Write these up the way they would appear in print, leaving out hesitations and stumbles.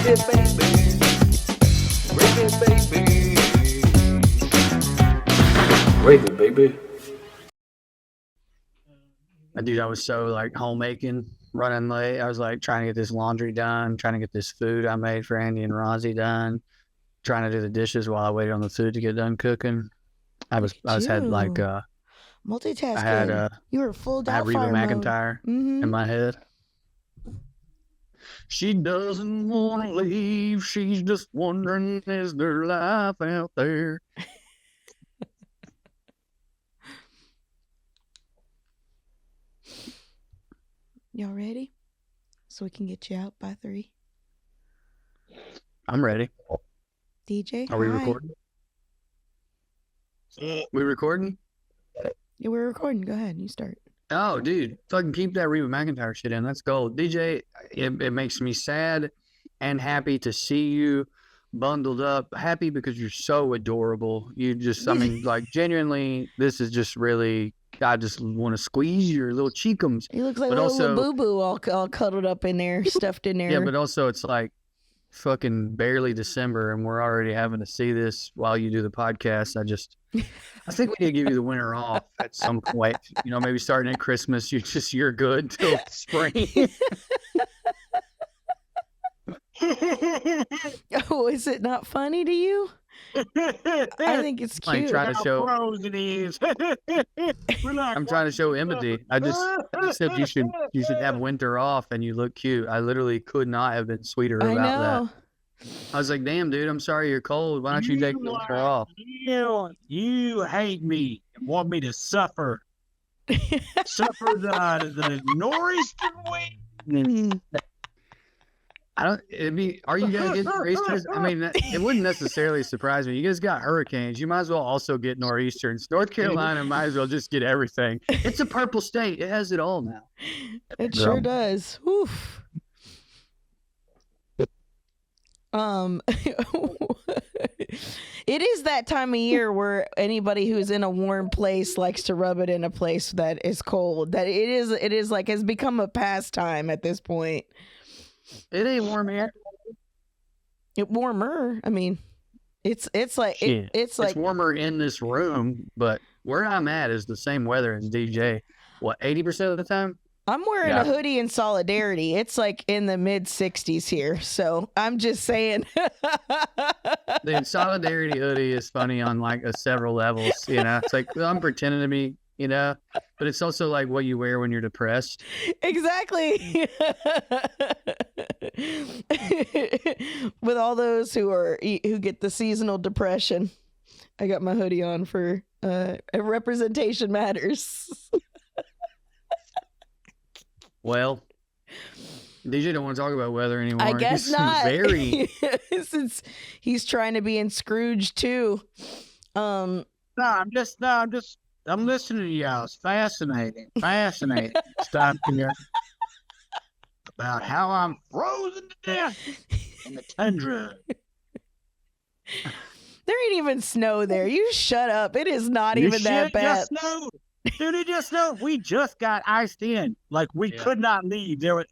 Rate it, baby. Dude, I was so like homemaking, running late. I was like trying to get this laundry done, trying to get this food I made for Andy and Rozzy done, trying to do the dishes while I waited on the food to get done cooking. I had like multitasking. You were full I had Reba Doubtfire mode. McEntire in my head. She doesn't want to leave. She's just wondering, is there life out there? Y'all ready? So we can get you out by 3. I'm ready. DJ, Are we recording? We recording? Yeah, we're recording. Go ahead. You start. Oh, dude, fucking keep that Reba McEntire shit in. That's gold. DJ, it makes me sad and happy to see you bundled up. Happy because you're so adorable. You just, I mean, like, genuinely, this is just really, I just want to squeeze your little cheekums. He looks like a little boo-boo all cuddled up in there, stuffed in there. Yeah, but also it's like fucking barely December and we're already having to see this while you do the podcast. I think we need to give you the winter off at some point. You know, maybe starting at Christmas, you're good till spring. Oh, is it not funny to you? I think it's cute. I'm trying to show. I'm trying to show empathy. I said you should have winter off, and you look cute. I literally could not have been sweeter about that. I was like, damn, dude, I'm sorry you're cold. Why don't you take the winter off? You hate me and want me to suffer. Suffer the nor'easter wind. Are you guys getting nor'easters? I mean, it wouldn't necessarily surprise me. You guys got hurricanes. You might as well also get nor'easters. North Carolina might as well just get everything. It's a purple state. It has it all now. It sure does. Oof. It is that time of year where anybody who's in a warm place likes to rub it in a place that is cold. That it is like has become a pastime at this point. It ain't warm here. It warmer. I mean, it's like it's warmer in this room, but where I'm at is the same weather as DJ. What, 80% of the time? I'm wearing a hoodie in solidarity. It's like in the mid 60s here, so I'm just saying. The solidarity hoodie is funny on like several levels. You know, it's like, well, I'm pretending to be. You know, but it's also like what you wear when you're depressed. Exactly. With all those who get the seasonal depression, I got my hoodie on for representation matters. Well, DJ don't want to talk about weather anymore. I guess not. Since he's trying to be in Scrooge too. I'm listening to y'all. It's fascinating stuff here about how I'm frozen to death in the tundra. There ain't even snow there. You shut up. It is not even that bad. Just snowed. Dude, it just snowed. We just got iced in. Like we could not leave. Dude,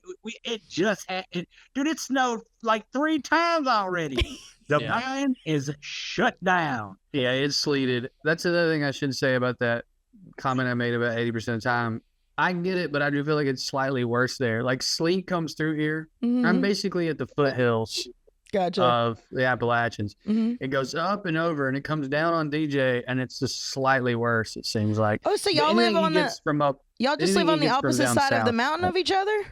it snowed like 3 times already. The mine is shut down. Yeah, it's sleeted. That's another thing I should say about that comment I made about 80% of the time. I get it, but I do feel like it's slightly worse there. Like sleet comes through here. Mm-hmm. I'm basically at the foothills of the Appalachians. Mm-hmm. It goes up and over, and it comes down on DJ, and it's just slightly worse. It seems like. Oh, so y'all live on y'all just live on the opposite side of the mountain of each other?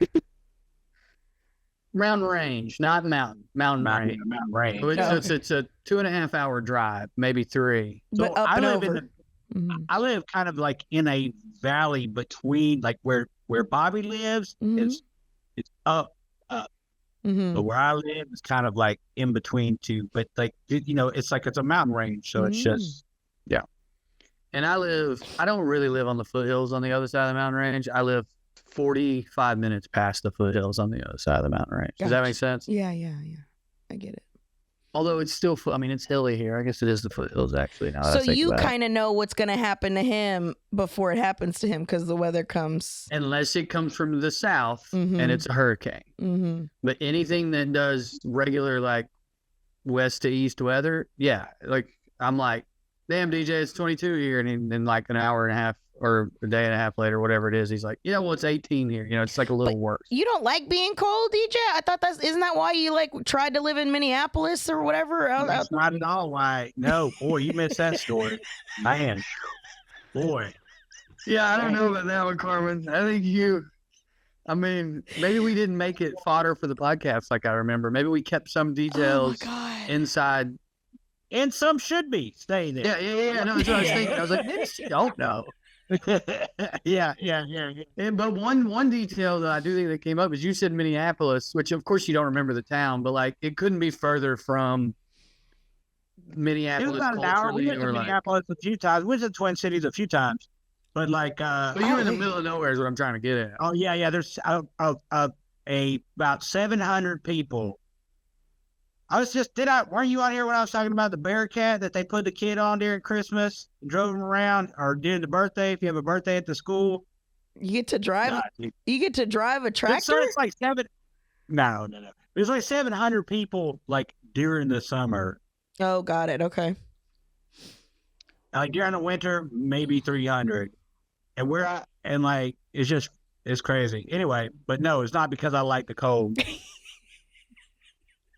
Mountain range, not mountain. Mountain range. So it's a 2.5 hour drive, maybe 3. But so up I and live over. I live kind of like in a valley between like where Bobby lives. Mm-hmm. It's up. Mm-hmm. But where I live is kind of like in between two. But like it's like it's a mountain range, so it's just And I don't really live on the foothills on the other side of the mountain range. I live 45 minutes past the foothills on the other side of the mountain range. Does that make sense? Yeah. I get it. Although it's still, I mean, it's hilly here. I guess it is the foothills, actually. Now that I So think you about it. kind of know what's going to happen to him before it happens to him because the weather comes. Unless it comes from the south Mhm. and it's a hurricane. Mm-hmm. But anything that does regular, like, west to east weather, yeah. Like, I'm like, damn, DJ, it's 22 here. And then, like, an hour and a half or a day and a half later, whatever it is, he's like, yeah, well, it's 18 here. You know, it's like a little worse. You don't like being cold, DJ? I thought isn't that why you like tried to live in Minneapolis or whatever? That's not at all why. No, boy, you missed that story. Man, boy. Yeah, I don't know about that one, Carmen. I think I mean, maybe we didn't make it fodder for the podcast like I remember. Maybe we kept some details inside. And some should be. Stay there. Yeah. No, that's what I was thinking. I was like, maybe she don't know. Yeah. But one detail that I do think that came up is you said Minneapolis, which of course you don't remember the town, but like it couldn't be further from Minneapolis. It was about an hour. We went to Minneapolis a few times. We went to the Twin Cities a few times, but like. But you're in the middle of nowhere is what I'm trying to get at. Oh yeah. There's about 700 people. Weren't you on here when I was talking about the Bearcat that they put the kid on during Christmas and drove him around, or during the birthday, if you have a birthday at the school? You get to drive a tractor? So it's like No. There's like 700 people like during the summer. Oh, got it. Okay. Like during the winter, maybe 300. And it's crazy. Anyway, but no, it's not because I like the cold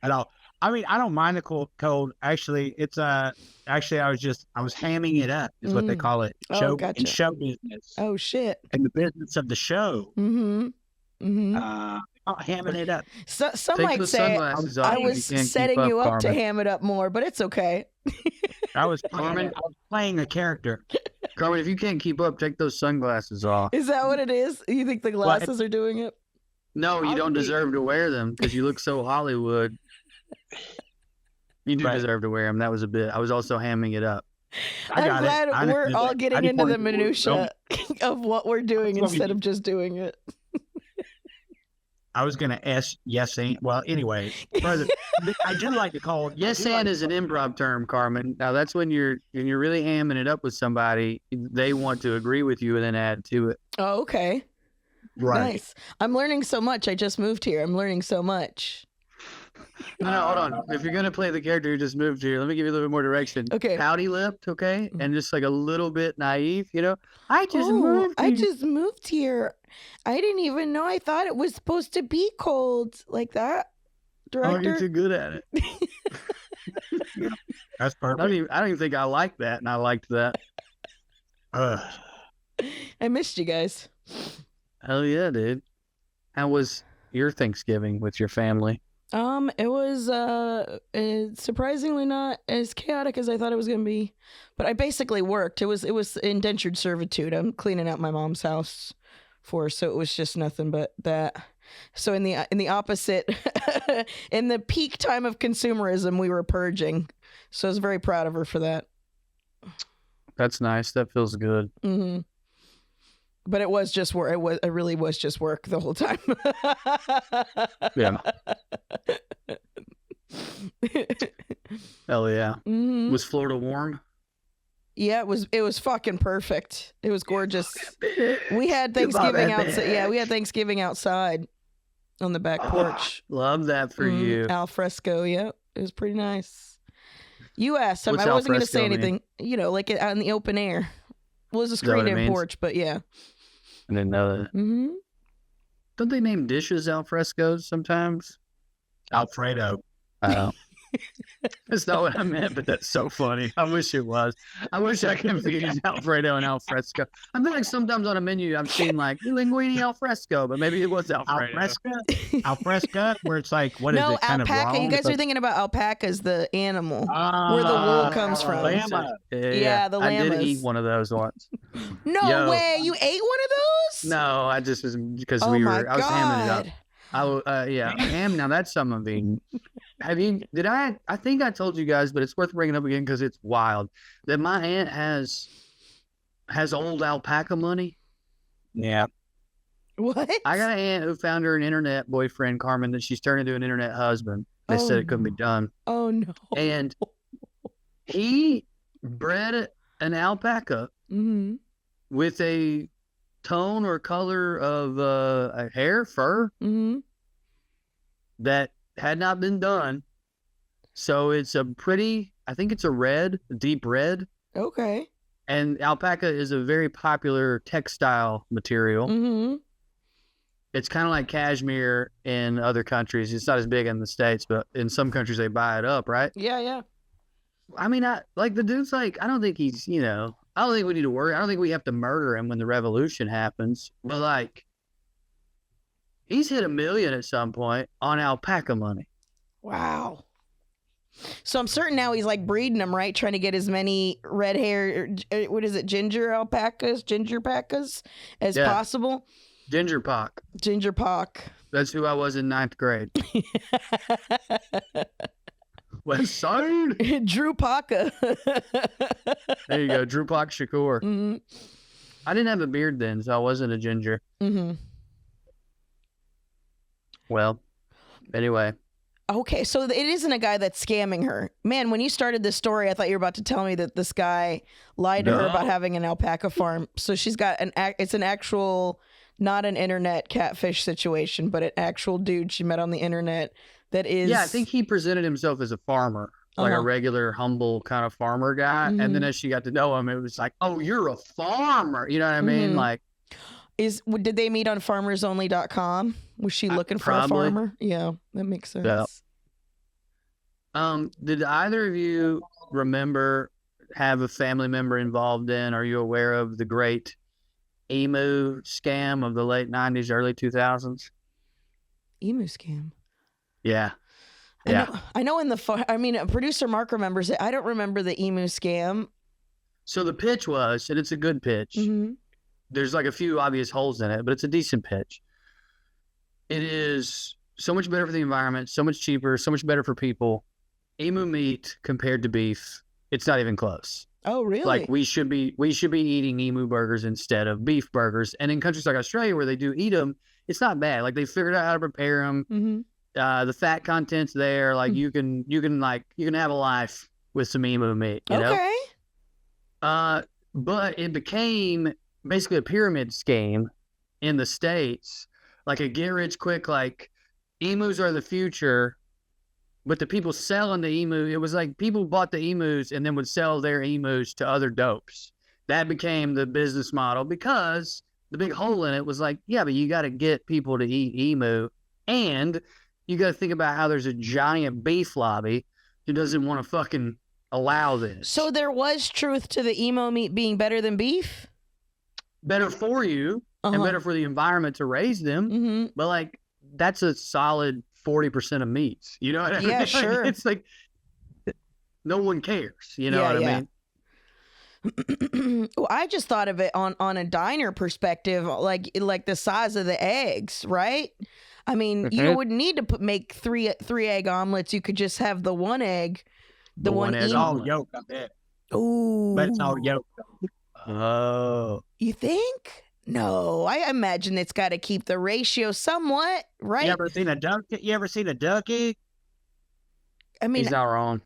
at all. I mean, I don't mind the cold. Actually, it's I was hamming it up is what they call it. Gotcha. In show business. Oh shit. In the business of the show. Mm-hmm. Hamming it up. So some might say I was setting you up to ham it up more, but it's okay. I was playing a character. Carmen, if you can't keep up, take those sunglasses off. Is that what it is? You think the glasses are doing it? No, you don't deserve to wear them because you look so Hollywood. You do deserve to wear them. That was a bit. I was also hamming it up. I'm glad we're all getting into the minutia of what we're doing instead of just doing it. I was going to yes and. Well, anyway, brother, I do like to call it. Yes and is an improv term, Carmen. Now that's when you're really hamming it up with somebody. They want to agree with you and then add to it. Oh, okay. Right. Nice. I'm learning so much. I just moved here. I'm learning so much. No, hold on. If you're going to play the character who just moved here, let me give you a little bit more direction. Okay. Pouty lipped, okay? And just like a little bit naive, you know? I just moved here. I didn't even know. I thought it was supposed to be cold like that. Director. Oh, you're too good at it. That's perfect. I don't even think I liked that, and I liked that. I missed you guys. Hell yeah, dude. How was your Thanksgiving with your family? It was surprisingly not as chaotic as I thought it was gonna be, but I basically worked. It was indentured servitude. I'm cleaning out my mom's house so it was just nothing but that. So in the opposite, in the peak time of consumerism, we were purging. So I was very proud of her for that. That's nice. That feels good. Mm-hmm. But it was just work. It really was just work the whole time. Yeah. Hell yeah. Mm-hmm. Was Florida warm? Yeah, it was fucking perfect. It was gorgeous. We had Thanksgiving outside. Yeah, we had Thanksgiving outside on the back porch. Love that for you. Al fresco. Yeah, it was pretty nice. You asked. I wasn't going to say anything. Mean? You know, like out in the open air. Well, it was a screened-in porch, but yeah. I didn't know that. Mm-hmm. Don't they name dishes al frescos sometimes? Alfredo. That's not what I meant, but that's so funny. I wish it was. I wish I could confuse Alfredo and alfresco. I feel like sometimes on a menu I've seen like linguine alfresco, but maybe it was Alfredo. Alfresco, where it's like, what is it? Kind alpaca. Of raw? You guys are thinking about alpacas, the animal, where the wool comes from. Llama. Yeah, the llamas. I did eat one of those once. No way! You ate one of those? No, I just was because I was hamming it up. Ham. Now that's something I've eaten. I think I told you guys, but it's worth bringing up again because it's wild that my aunt has old alpaca money. Yeah. What? I got an aunt who found her an internet boyfriend, Carmen, that she's turned into an internet husband. They said it couldn't be done. Oh no. And he bred an alpaca with a tone or color of a hair, fur that had not been done. So it's a pretty, I think it's a deep red. Okay. And alpaca is a very popular textile material. It's kind of like cashmere in other countries. It's not as big in the States, but in some countries they buy it up, right? Yeah. I mean, the dude's like, I don't think he's, I don't think we need to worry. I don't think we have to murder him when the revolution happens. But like, he's hit $1 million at some point on alpaca money. Wow. So I'm certain now he's like breeding them, right? Trying to get as many red hair, what is it, ginger pacas as possible. Ginger pock. That's who I was in 9th grade. West Side. Drew Paca. There you go, Drew Pac Shakur. I didn't have a beard then, so I wasn't a ginger. Well, anyway. Okay, so it isn't a guy that's scamming her. Man, when you started this story, I thought you were about to tell me that this guy lied to her about having an alpaca farm. So she's got it's an actual, not an internet catfish situation, but an actual dude she met on the internet that is... Yeah, I think he presented himself as a farmer, like a regular, humble kind of farmer guy. And then as she got to know him, it was like, oh, you're a farmer. You know what I mean? Like... Did they meet on farmersonly.com? Was she looking for a farmer? Yeah, that makes sense. Yeah. Did either of you have a family member involved in? Are you aware of the great emu scam of the late 90s, early 2000s? Emu scam? Yeah. I know producer Mark remembers it. I don't remember the emu scam. So the pitch was, and it's a good pitch. There's like a few obvious holes in it, but it's a decent pitch. It is so much better for the environment, so much cheaper, so much better for people. Emu meat compared to beef, it's not even close. Oh, really? Like we should be eating emu burgers instead of beef burgers. And in countries like Australia where they do eat them, it's not bad. Like they figured out how to prepare them. The fat content's there. Like you can have a life with some emu meat. You know? But it became basically a pyramid scheme in the States, like a get rich quick, like emus are the future, but the people selling the emu, it was like people bought the emus and then would sell their emus to other dopes. That became the business model because the big hole in it was like, yeah, but you got to get people to eat emu, and you got to think about how there's a giant beef lobby who doesn't want to fucking allow this. So there was truth to the emu meat being better than beef? Better for you and better for the environment to raise them. But like, that's a solid 40% of meats. You know what I mean? Yeah, sure. It's like, no one cares. You know what I mean? Well, I just thought of it on a diner perspective, like the size of the eggs, right? I mean, you wouldn't need to make three egg omelets. You could just have the one egg. The one egg. It's all yolk, I bet. Ooh. But it's all yolk. Oh. You think? No, I imagine it's got to keep the ratio somewhat, right? You ever seen a duck egg? I mean, he's not wrong.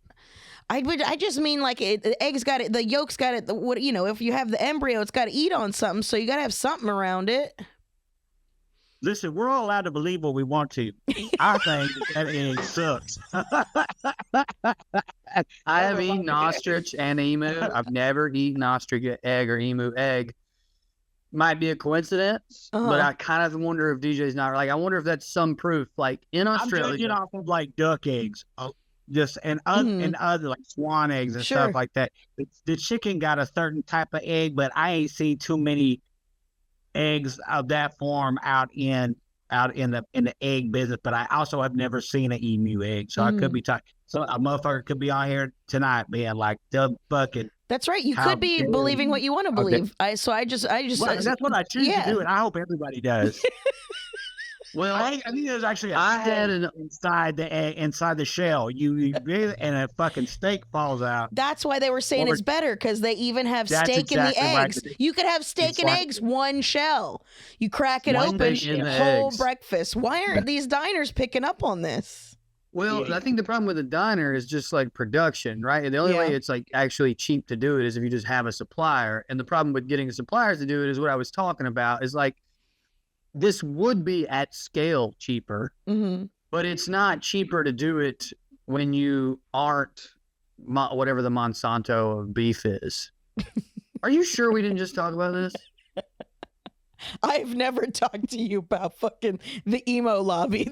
I just mean like the egg's got it, the yolk's got it. If you have the embryo, it's got to eat on something, so you got to have something around it. Listen, we're all allowed to believe what we want to. I think that egg sucks. I have eaten ostrich and emu. I've never eaten ostrich egg or emu egg. Might be a coincidence, but I kind of wonder if DJ's not like. I wonder if that's some proof. Like in Australia, I'm judging off of like duck eggs, and other like swan eggs and stuff like that. The chicken got a certain type of egg, but I ain't seen too many eggs of that form out in the egg business. But I also have never seen an emu egg, so I could be talking. So a motherfucker could be on here tonight being like the bucket. That's right. You could be believing what you want to believe. Well, that's what I choose to do, and I hope everybody does. Well, I think there's actually inside the egg, inside the shell. You and a fucking steak falls out. That's why they were saying it's better, because they even have steak in the eggs. Right. You could have steak and eggs, one shell. You crack it open, whole breakfast. Why aren't these diners picking up on this? Well, I think the problem with the diner is just like production, right? And the only way it's like actually cheap to do it is if you just have a supplier. And the problem with getting suppliers to do it is what I was talking about is like, this would be at scale cheaper, but it's not cheaper to do it when you aren't whatever the Monsanto of beef is. Are you sure we didn't just talk about this? I've never talked to you about fucking the emo lobby.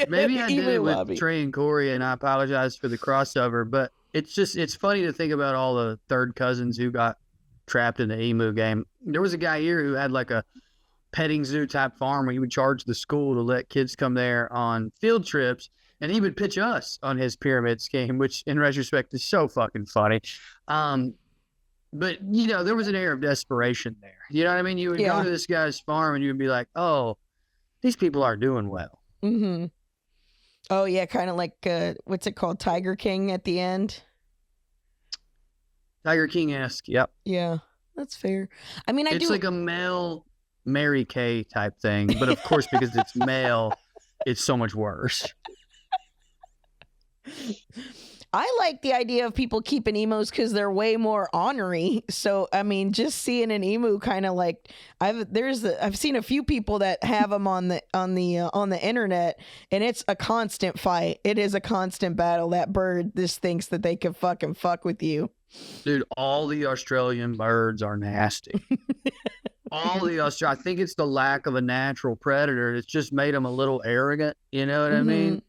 Maybe I did it with Trey and Corey, and I apologize for the crossover, but it's funny to think about all the third cousins who got trapped in the emu game. There was a guy here who had like a petting zoo type farm where he would charge the school to let kids come there on field trips, and he would pitch us on his pyramid scheme, which in retrospect is so fucking funny. But, you know, there was an air of desperation there. You know what I mean? You would go to this guy's farm and you would be like, oh, these people are doing well. Oh, yeah, kind of like, what's it called? Tiger King at the end? Tiger King-esque, yep. Yeah, that's fair. I mean, it's like a male Mary Kay type thing. But, of course, because it's male, it's so much worse. I like the idea of people keeping emos because they're way more ornery. So I mean, just seeing an emu kind of like I've seen a few people that have them on the internet, and it's a constant fight. It is a constant battle. That bird just thinks that they could fucking fuck with you. Dude, all the Australian birds are nasty. I think it's the lack of a natural predator. It's just made them a little arrogant. You know what I mean?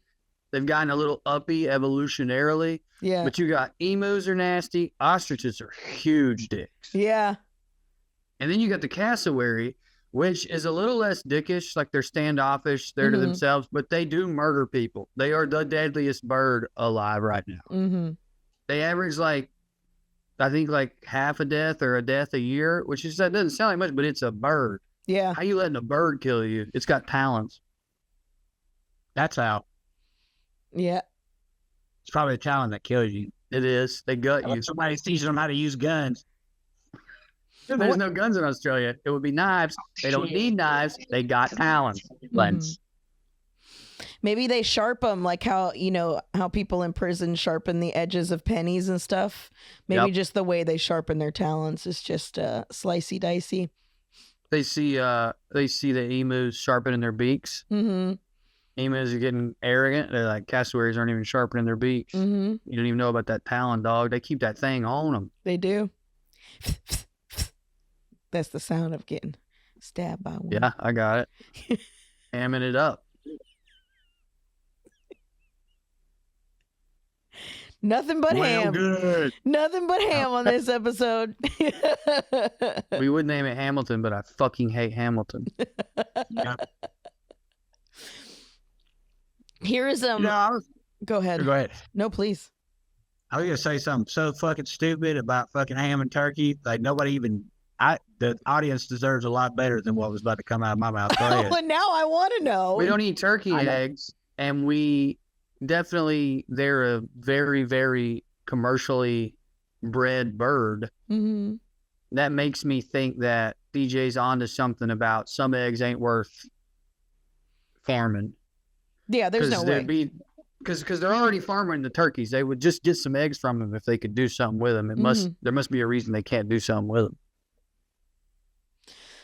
They've gotten a little uppy evolutionarily. Yeah. But you got emus are nasty. Ostriches are huge dicks. Yeah. And then you got the cassowary, which is a little less dickish. Like they're standoffish. They're to themselves. But they do murder people. They are the deadliest bird alive right now. They average like, I think like half a death or a death a year, which is, that doesn't sound like much, but it's a bird. Yeah. How you letting a bird kill you? It's got talons. That's how. Yeah. It's probably the talent that kills you. It is. They gut you. Somebody's teaching them how to use guns. There's no guns in Australia. It would be knives. They don't need knives. They got talons. Maybe they sharpen them like how, you know, how people in prison sharpen the edges of pennies and stuff. Maybe just the way they sharpen their talons is just slicey dicey. They see the emus sharpening their beaks. Emus are getting arrogant. They're like, cassowaries aren't even sharpening their beaks. You don't even know about that talon, dog. They keep that thing on them. They do. That's the sound of getting stabbed by one. Yeah, I got it. Hamming it up. Nothing but ham. Good. Nothing but ham on this episode. We would name it Hamilton, but I fucking hate Hamilton. Here is Go ahead. Go ahead. No, please. I was gonna say something so fucking stupid about fucking ham and turkey. Like nobody even. The audience deserves a lot better than what was about to come out of my mouth. Well, now I want to know. We don't eat turkey eggs, and we definitely they're a very, very commercially bred bird. That makes me think that DJ's onto something about some eggs ain't worth farming. Yeah, there's no way. Because they're already farming the turkeys. They would just get some eggs from them if they could do something with them. There must be a reason they can't do something with them.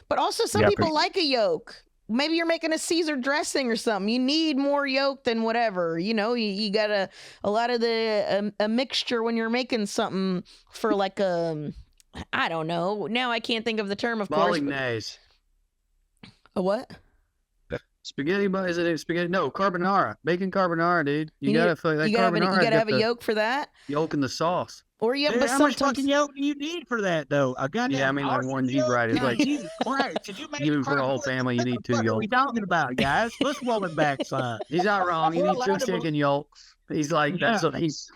But also some people like a yolk. Maybe you're making a Caesar dressing or something. You need more yolk than whatever. You know, you got a lot of a mixture when you're making something for like I don't know. Now I can't think of the term, of course. Bolognese. A what? Spaghetti, is it spaghetti? No, carbonara. Bacon carbonara, dude. You gotta have a yolk for that. Yolk in the sauce. Or you have, dude, how much fucking yolk do you need for that though? I mean like one G right. It's like even for a whole family, you need 2 yolks. What are we talking about, guys? Let's roll it back, son. He's not wrong. You need 2 chicken yolks. He's like he's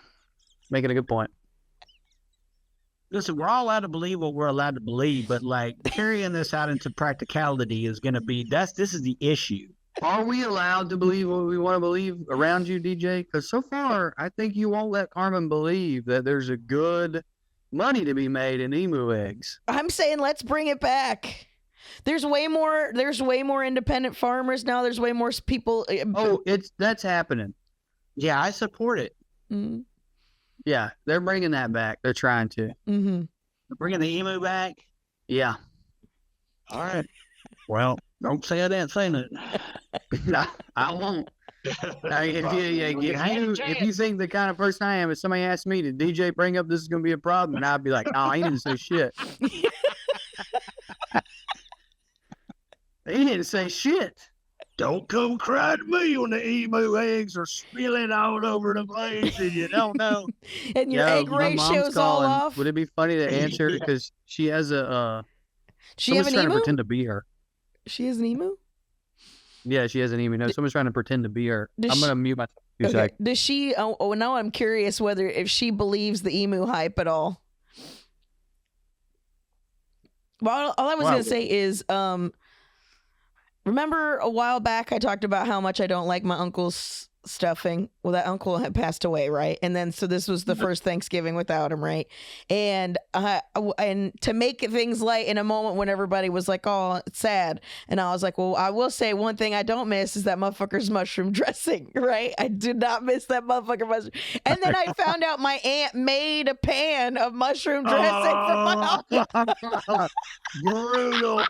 making a good point. Listen, we're all allowed to believe what we're allowed to believe, but like carrying this out into practicality is going to be this is the issue. Are we allowed to believe what we want to believe around you, DJ? Because so far, I think you won't let Carmen believe that there's a good money to be made in emu eggs. I'm saying let's bring it back. There's way more independent farmers now. There's way more people. That's happening. Yeah, I support it. Mm-hmm. Yeah, they're bringing that back. They're trying to. Mm-hmm. They're bringing the emu back. Yeah. All right. Well, don't say I didn't say that. No, I won't. If you think the kind of person I am, if somebody asked me, did DJ bring up this is going to be a problem? And I'd be like, no, he didn't say shit. He didn't say shit. Don't come cry to me when the emu eggs are spilling all over the place and you don't know. And your egg my mom's ratio's all calling. off. Would it be funny to answer because she has a She have someone's an trying emu? to pretend to be her. She has an emu? Yeah, she has an emu. No, someone's trying to pretend to be her. Does I'm gonna mute myself. Okay. Does she? Oh, now I'm curious if she believes the emu hype at all. Well, all I was gonna say is, remember a while back I talked about how much I don't like my uncle's stuffing. Well, that uncle had passed away, right? And then so this was the first Thanksgiving without him, right? And to make things light in a moment when everybody was like, "Oh, it's sad," and I was like, "Well, I will say one thing I don't miss is that motherfucker's mushroom dressing, right? I do not miss that motherfucker mushroom." And then I found out my aunt made a pan of mushroom dressing for my uncle. Brutal.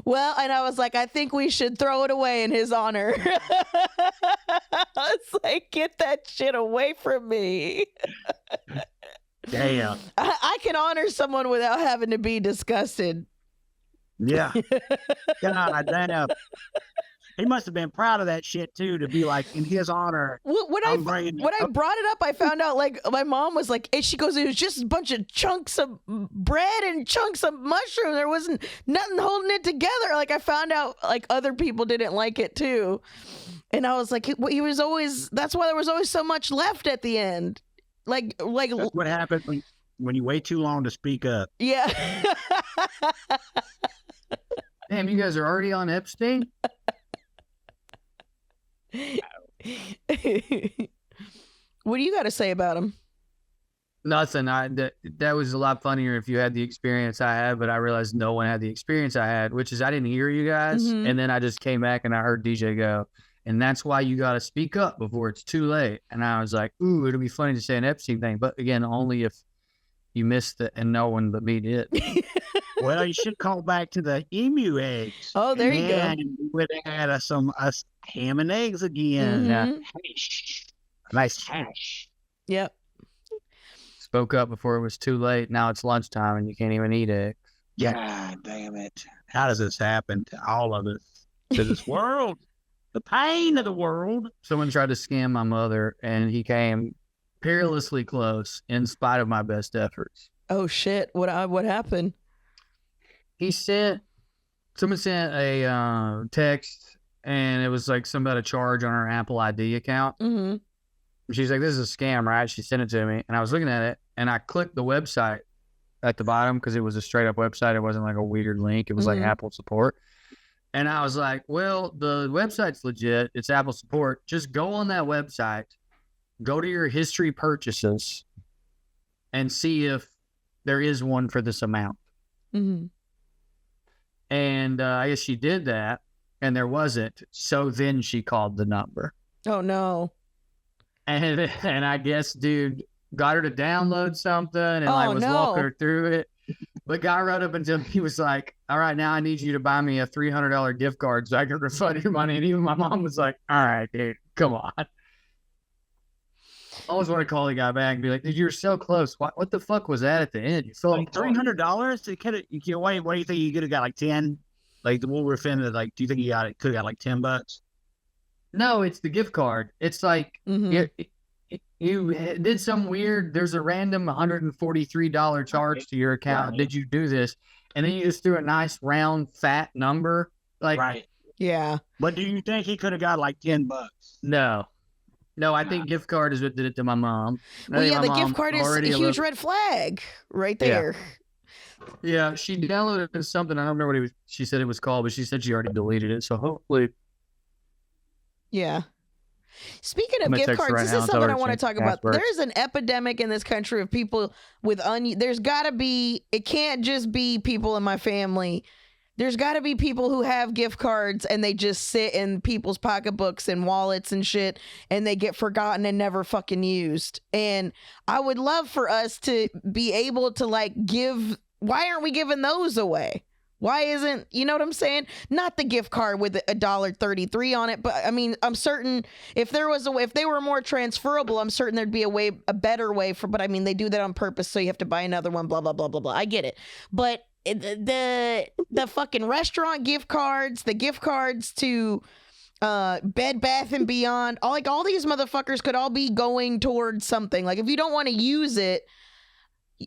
Well, and I was like, I think we should throw it away in his honor. It's like, get that shit away from me. Damn. I can honor someone without having to be disgusted. Yeah. God damn. He must have been proud of that shit too, to be like, in his honor. When I brought it up, I found out like my mom was like, and she goes, it was just a bunch of chunks of bread and chunks of mushroom. There wasn't nothing holding it together. Like I found out like other people didn't like it too. And I was like, he was always, that's why there was always so much left at the end. Like that's what happens when you wait too long to speak up. Yeah. Damn, you guys are already on Epstein? What do you got to say about him? Nothing. That was a lot funnier if you had the experience I had, but I realized no one had the experience I had, which is I didn't hear you guys, and then I just came back and I heard DJ go, and that's why you got to speak up before it's too late. And I was like, ooh, it'll be funny to say an Epstein thing, but again, only if you missed it and no one but me did. Well, you should call back to the emu eggs. Oh, there you go. And we would have had some ham and eggs again. Mm-hmm. Nice hash. Yep. Spoke up before it was too late. Now it's lunchtime and you can't even eat eggs. God damn it. How does this happen to all of us? To this world? The pain of the world. Someone tried to scam my mother and he came perilously close in spite of my best efforts. Oh shit. What happened? Someone sent a text and it was like something about a charge on her Apple ID account. Mm-hmm. She's like, this is a scam, right? She sent it to me and I was looking at it and I clicked the website at the bottom because it was a straight up website. It wasn't like a weird link. It was like Apple support. And I was like, well, the website's legit. It's Apple support. Just go on that website, go to your history purchases and see if there is one for this amount. Mm-hmm. And I guess she did that, and there wasn't. So then she called the number. Oh, no. And I guess, dude, got her to download something and was walking her through it. The guy wrote up until he was like, all right, now I need you to buy me a $300 gift card so I can refund your money. And even my mom was like, all right, dude, come on. I always want to call the guy back and be like, dude, you're so close. What the fuck was that at the end? You feel like $300? What do you think you could have got like 10? Like the Woolworth offended, like, do you think you could have got like $10? No, it's the gift card. It's like you did some weird, there's a random $143 charge to your account. Right. Did you do this? And then you just threw a nice round fat number. Like, right. Yeah. But do you think he could have got like $10? No, I think gift card is what did it to my mom. Well, yeah, the gift card is a huge red flag right there. Yeah, she downloaded something. I don't remember what she said it was called, but she said she already deleted it. So hopefully. Yeah. Speaking of gift cards, this is something I want to talk about. There's an epidemic in this country of people with there's got to be, it can't just be people in my family There's got to be people who have gift cards and they just sit in people's pocketbooks and wallets and shit, and they get forgotten and never fucking used. And I would love for us to be able to like give. Why aren't we giving those away? Why isn't, you know what I'm saying? Not the gift card with $1.33 on it, but I mean, I'm certain if there was a way, if they were more transferable, I'm certain there'd be a better way for, but I mean, they do that on purpose. So you have to buy another one, blah, blah, blah, blah, blah. I get it. But the fucking restaurant gift cards, the gift cards to Bed Bath and Beyond, all these motherfuckers could all be going towards something. Like if you don't want to use it,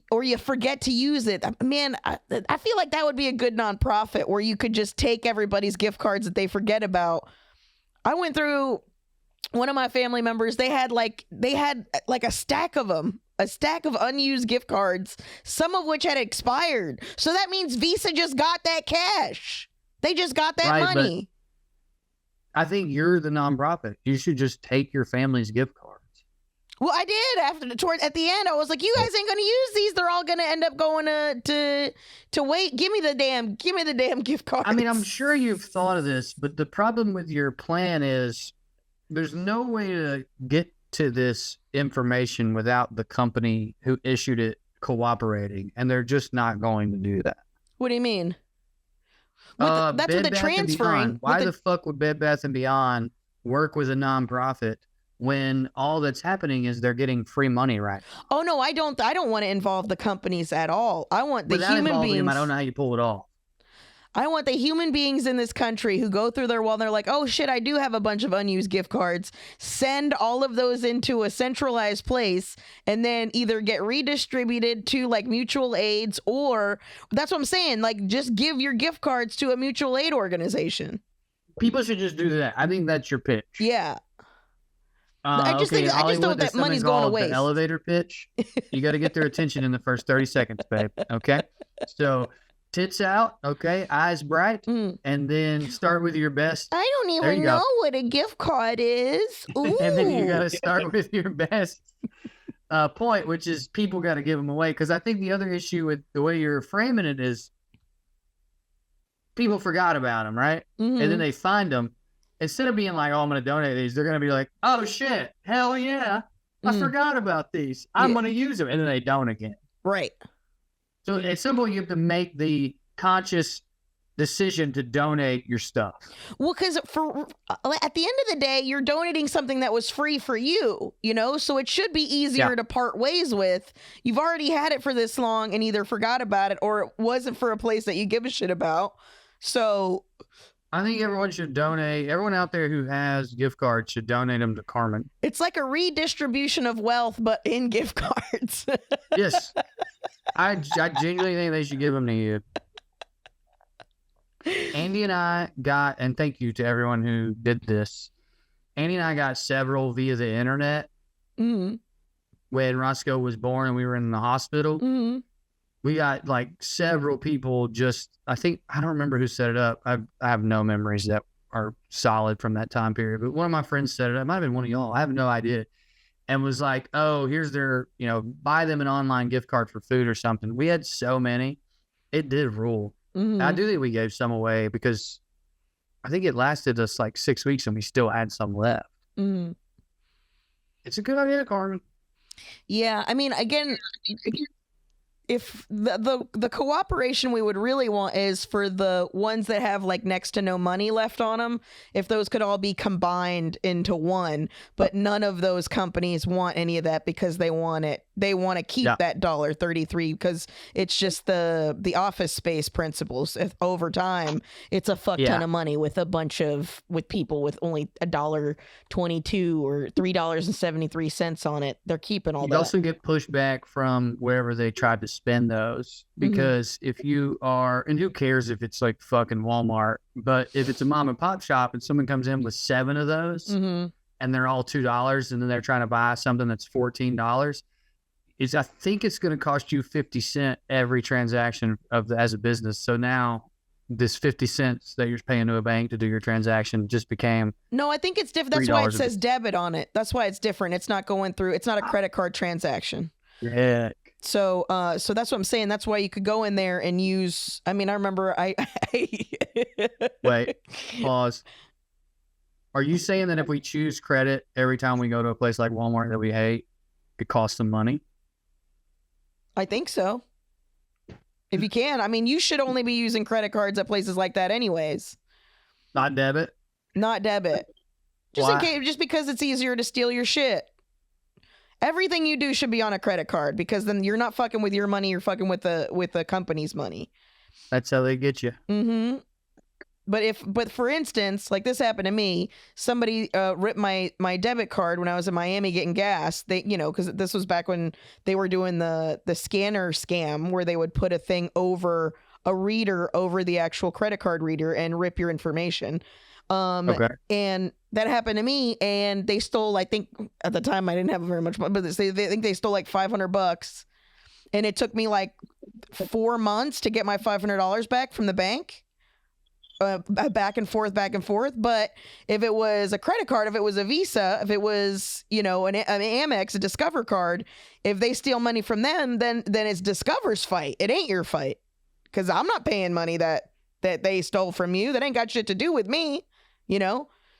or you forget to use it, man, I feel like that would be a good nonprofit where you could just take everybody's gift cards that they forget about. I went through one of my family members. They had like a stack of them, a stack of unused gift cards, some of which had expired. So that means Visa just got that cash. They just got that money. I think you're the nonprofit. You should just take your family's gift cards. Well, I did at the end. I was like, you guys ain't gonna use these. They're all gonna end up going to wait. Give me the damn gift cards. I mean, I'm sure you've thought of this, but the problem with your plan is there's no way to get to this information without the company who issued it cooperating, and they're just not going to do that. What do you mean? That's with the transferring. Why the fuck would Bed Bath & Beyond work with a nonprofit when all that's happening is they're getting free money, right? Oh no, I don't want to involve the companies at all. I want the human beings. I don't know how you pull it off. I want the human beings in this country who go through their wall and they're like, oh shit, I do have a bunch of unused gift cards. Send all of those into a centralized place and then either get redistributed to like mutual aids, or that's what I'm saying. Like just give your gift cards to a mutual aid organization. People should just do that. I think that's your pitch. Yeah. I just think that money's going to waste. The elevator pitch. You got to get their attention in the first 30 seconds, babe. Okay. So tits out. Okay. Eyes bright. And then start with your best. I don't even know what a gift card is. And then you got to start with your best point, which is people got to give them away. Because I think the other issue with the way you're framing it is people forgot about them, right? And then they find them. Instead of being like, oh, I'm going to donate these, they're going to be like, oh, shit, hell yeah, I forgot about these. I'm going to use them. And then they don't again. Right. So at some point, you have to make the conscious decision to donate your stuff. Well, because at the end of the day, you're donating something that was free for you, you know? So it should be easier to part ways with. You've already had it for this long and either forgot about it or it wasn't for a place that you give a shit about. So I think everyone should donate. Everyone out there who has gift cards should donate them to Carmen. It's like a redistribution of wealth, but in gift cards. Yes. I genuinely think they should give them to you. Andy and I got, and thank you to everyone who did this. Andy and I got several via the internet. When Roscoe was born and we were in the hospital. We got like several people just, I don't remember who set it up. I have no memories that are solid from that time period, but one of my friends set it up. It might have been one of y'all. I have no idea. And was like, oh, here's their, buy them an online gift card for food or something. We had so many. It did rule. I do think we gave some away because I think it lasted us like 6 weeks and we still had some left. It's a good idea, Carmen. Yeah. I mean, again, if the cooperation we would really want is for the ones that have like next to no money left on them, if those could all be combined into one, but none of those companies want any of that because they want to keep that $1.33 because it's just the office space principles. Over time, it's a fuck ton of money with people with only $1.22 or $3.73 on it. They're keeping all that. You also get pushback from wherever they tried to spend those because if you are, and who cares if it's like fucking Walmart, but if it's a mom and pop shop and someone comes in with 7 of those and they're all $2 and then they're trying to buy something that's $14, I think it's going to cost you 50 cents every transaction as a business. So now this 50 cents that you're paying to a bank to do your transaction just became No, I think it's different. That's why it says debit on it. That's why it's different. It's not going through. It's not a credit card transaction. Yeah. So that's what I'm saying. That's why you could go in there and use. I mean, I remember Wait, pause. Are you saying that if we choose credit every time we go to a place like Walmart that we hate, it costs them money? I think so. If you can, I mean, you should only be using credit cards at places like that, anyways. Not debit. Not debit. Just Why? in case, just because it's easier to steal your shit. Everything you do should be on a credit card because then you're not fucking with your money. You're fucking with the company's money. That's how they get you. Mm-hmm. But for instance, like this happened to me, somebody ripped my debit card when I was in Miami getting gas. They, because this was back when they were doing the scanner scam where they would put a thing over a reader over the actual credit card reader and rip your information. Okay. And that happened to me, and they stole. I think at the time I didn't have very much money, but they think they stole like $500, and it took me like 4 months to get my $500 back from the bank. Back and forth. But if it was a credit card, if it was a Visa, if it was, an Amex, a Discover card, if they steal money from them, then it's Discover's fight. It ain't your fight. Because I'm not paying money that they stole from you. That ain't got shit to do with me,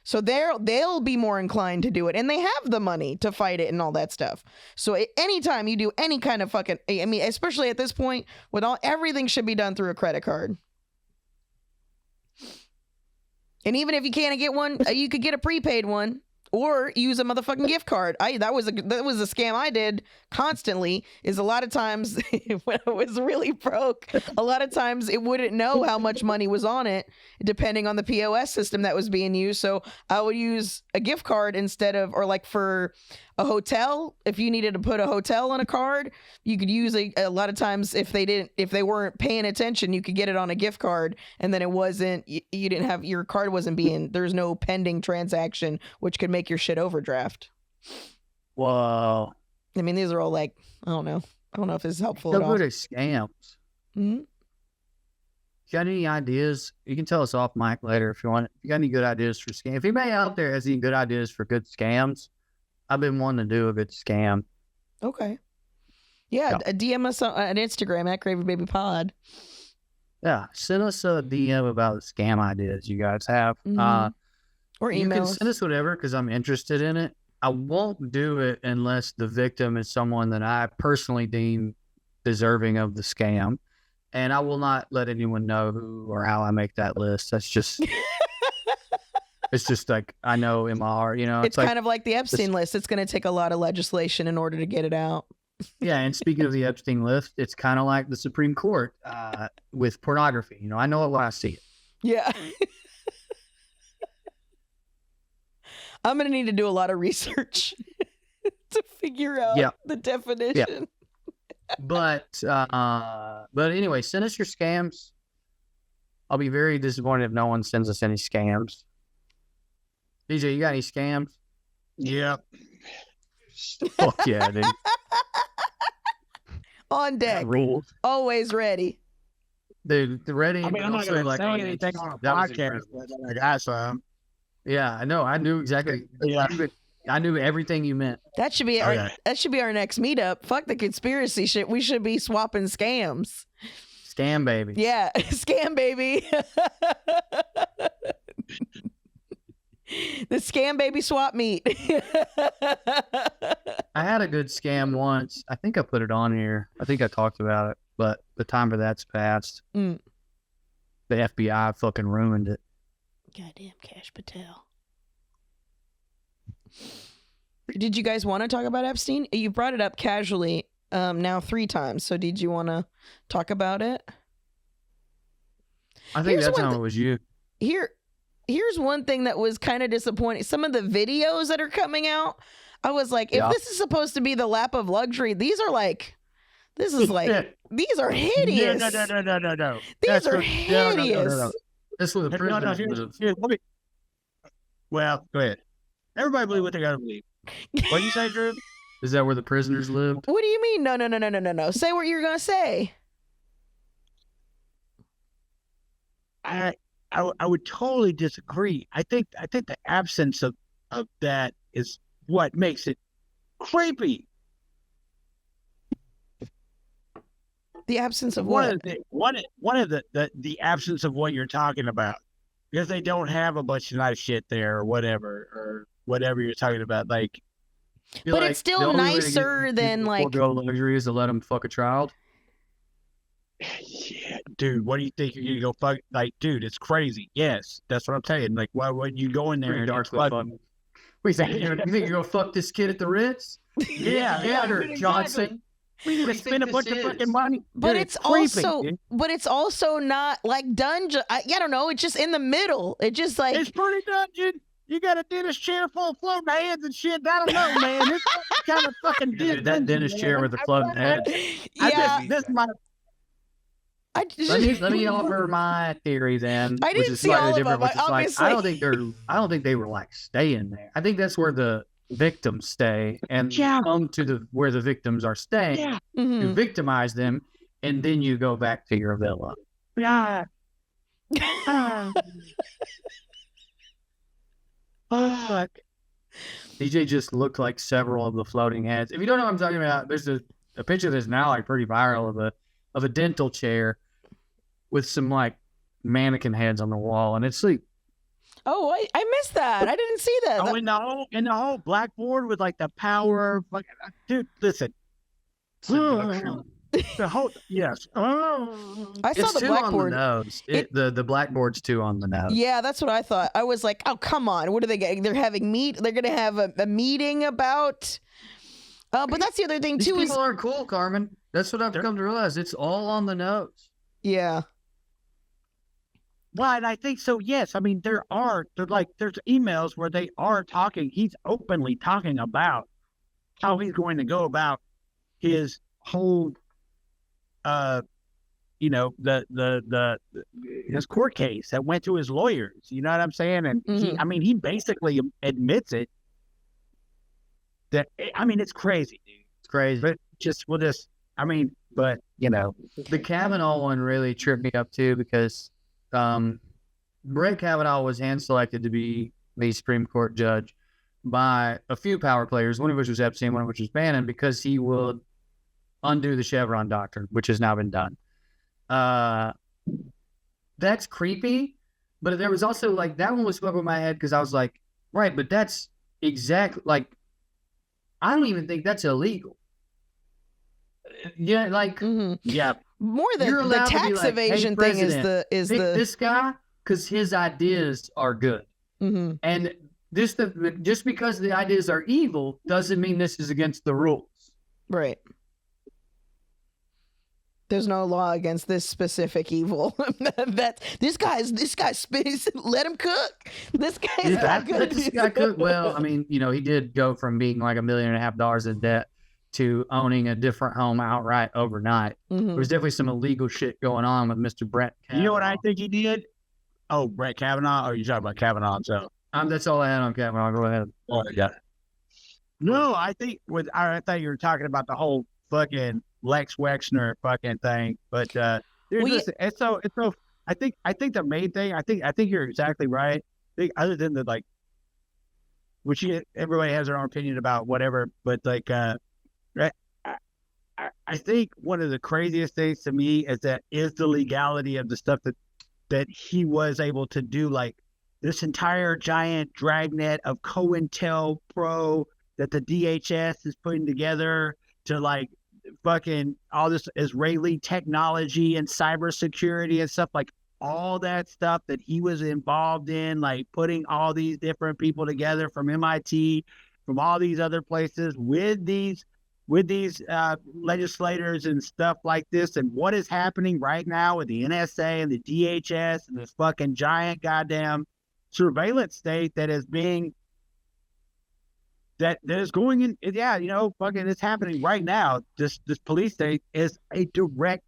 So they'll be more inclined to do it. And they have the money to fight it and all that stuff. So anytime you do any kind of fucking, I mean, especially at this point, everything should be done through a credit card. And even if you can't get one, you could get a prepaid one or use a motherfucking gift card. That was a scam I did constantly. Is a lot of times when I was really broke, a lot of times it wouldn't know how much money was on it depending on the POS system that was being used. So I would use a gift card instead of, or like for a hotel, if you needed to put a hotel on a card, you could use a lot of times if they weren't paying attention, you could get it on a gift card, and then it wasn't, you didn't have, your card wasn't being, there's no pending transaction, which could make your shit overdraft. Whoa. I mean, these are all like, I don't know if this is helpful So at all. good at scams. Mm-hmm. You got any ideas? You can tell us off mic later if you want. You got any good ideas for scams? If anybody out there has any good ideas for good scams, I've been wanting to do a good scam. Okay. Yeah, DM us on Instagram at Gravy Baby Pod. Yeah, send us a DM about scam ideas you guys have. Mm-hmm. Or email. You can send us whatever because I'm interested in it. I won't do it unless the victim is someone that I personally deem deserving of the scam. And I will not let anyone know who or how I make that list. That's just... It's just like, I know in my heart, It's kind of like the Epstein list. It's going to take a lot of legislation in order to get it out. Yeah, and speaking of the Epstein list, it's kind of like the Supreme Court with pornography. I know it when I see it. Yeah. I'm going to need to do a lot of research to figure out the definition. Yeah. But anyway, send us your scams. I'll be very disappointed if no one sends us any scams. DJ, you got any scams? Yeah. Fuck yeah, dude. On deck. Rules. Always ready. Dude, ready. I mean, I'm not going to say anything on a podcast, but I got some. Yeah, I know. I knew exactly. Yeah. I knew everything you meant. That should be our next meetup. Fuck the conspiracy shit. We should be swapping scams. Scam baby. Yeah, scam baby. The scam baby swap meet. I had a good scam once. I think I put it on here. I think I talked about it, but the time for that's passed. The FBI fucking ruined it. Goddamn Cash Patel. Did you guys want to talk about Epstein? You brought it up casually now 3 times. So did you want to talk about it? I think that time it was you. Here's one thing that was kind of disappointing. Some of the videos that are coming out, I was like, if this is supposed to be the lap of luxury, these are hideous. No. These are hideous. No. This was a prison. Well, go ahead. Everybody believe what they gotta believe. What do you say, Drew? Is that where the prisoners lived? What do you mean? No. Say what you're gonna say. I would totally disagree. I think the absence of that is what makes it creepy. The absence of one what? of the absence of what you're talking about, because they don't have a bunch of nice shit there or whatever you're talking about. Like, But it's still nicer than like. luxury is to let them fuck a child. Yeah, dude, what do you think you're gonna go fuck? Like, dude, it's crazy. Yes, that's what I'm saying. Like, why would you go in there and dark fun? Wait, you think you're gonna fuck this kid at the Ritz? Yeah, Johnson. We gonna spend a bunch of fucking money. But Dude, it's creepy, also, dude. but it's also not like dungeon. I don't know. It's just in the middle. It just like It's pretty dungeon. You got a dentist chair full of floating heads and shit. I don't know, man. It's kind of fucking Dude, that dentist chair with the floating head. yeah. This is my. Let me offer my theory then, I which didn't is see slightly all of different. them, Which is like, obviously. I don't think they were like staying there. I think that's where the victims stay and come to where the victims are staying to victimize them, and then you go back to your villa. Yeah. Fuck. DJ just looked like several of the floating heads. If you don't know what I'm talking about, there's a picture that's now like pretty viral of a dental chair with some like mannequin heads on the wall, and it's like, Oh, I missed that. I didn't see that. Oh, in the whole blackboard with like the power, fucking dude. Listen, the whole yes. I saw it's the two blackboard. on the nose. The blackboard's two on the nose. Yeah, that's what I thought. I was like, oh, come on. What are they getting? They're having They're going to have a meeting about. But that's the other thing These too. People aren't cool, Carmen. That's what I've come to realize. It's all on the nose. Yeah. Well, and I think so. Yes, I mean there's emails where they are talking. He's openly talking about how he's going to go about his whole, his court case that went to his lawyers. You know what I'm saying? And he basically admits it. That it's crazy, dude. It's crazy. But the Kavanaugh one really tripped me up too because Brett Kavanaugh was hand selected to be the Supreme Court judge by a few power players, one of which was Epstein, one of which was Bannon, because he would undo the Chevron doctrine, which has now been done. That's creepy, but there was also like that one was stuck in my head because I was like, right, but that's exactly like I don't even think that's illegal. Yeah, like yeah. More than the tax evasion thing is this guy because his ideas are good, and just because the ideas are evil doesn't mean this is against the rules. Right. There's no law against this specific evil. This guy's let him cook. This guy is not good. This guy cook. Well, he did go from being like $1.5 million in debt to owning a different home outright overnight. There was definitely some illegal shit going on with Mr. Brett Kavanaugh. You know what I think he did? Oh, Brett Kavanaugh? Or you talking about Kavanaugh himself? That's all I had on Kavanaugh. Go ahead. Oh, yeah. No, I thought you were talking about the whole fucking Lex Wexner fucking thing. But dude, listen, it's so I think the main thing, I think you're exactly right. I think other than the which everybody has their own opinion about whatever, but like I think one of the craziest things to me is the legality of the stuff that he was able to do, like this entire giant dragnet of COINTELPRO that the DHS is putting together to like fucking all this Israeli technology and cybersecurity and stuff, like all that stuff that he was involved in, like putting all these different people together from MIT, from all these other places with these legislators and stuff like this, and what is happening right now with the NSA and the DHS and this fucking giant goddamn surveillance state that is being that is going in. Yeah, fucking it's happening right now. This police state is a direct.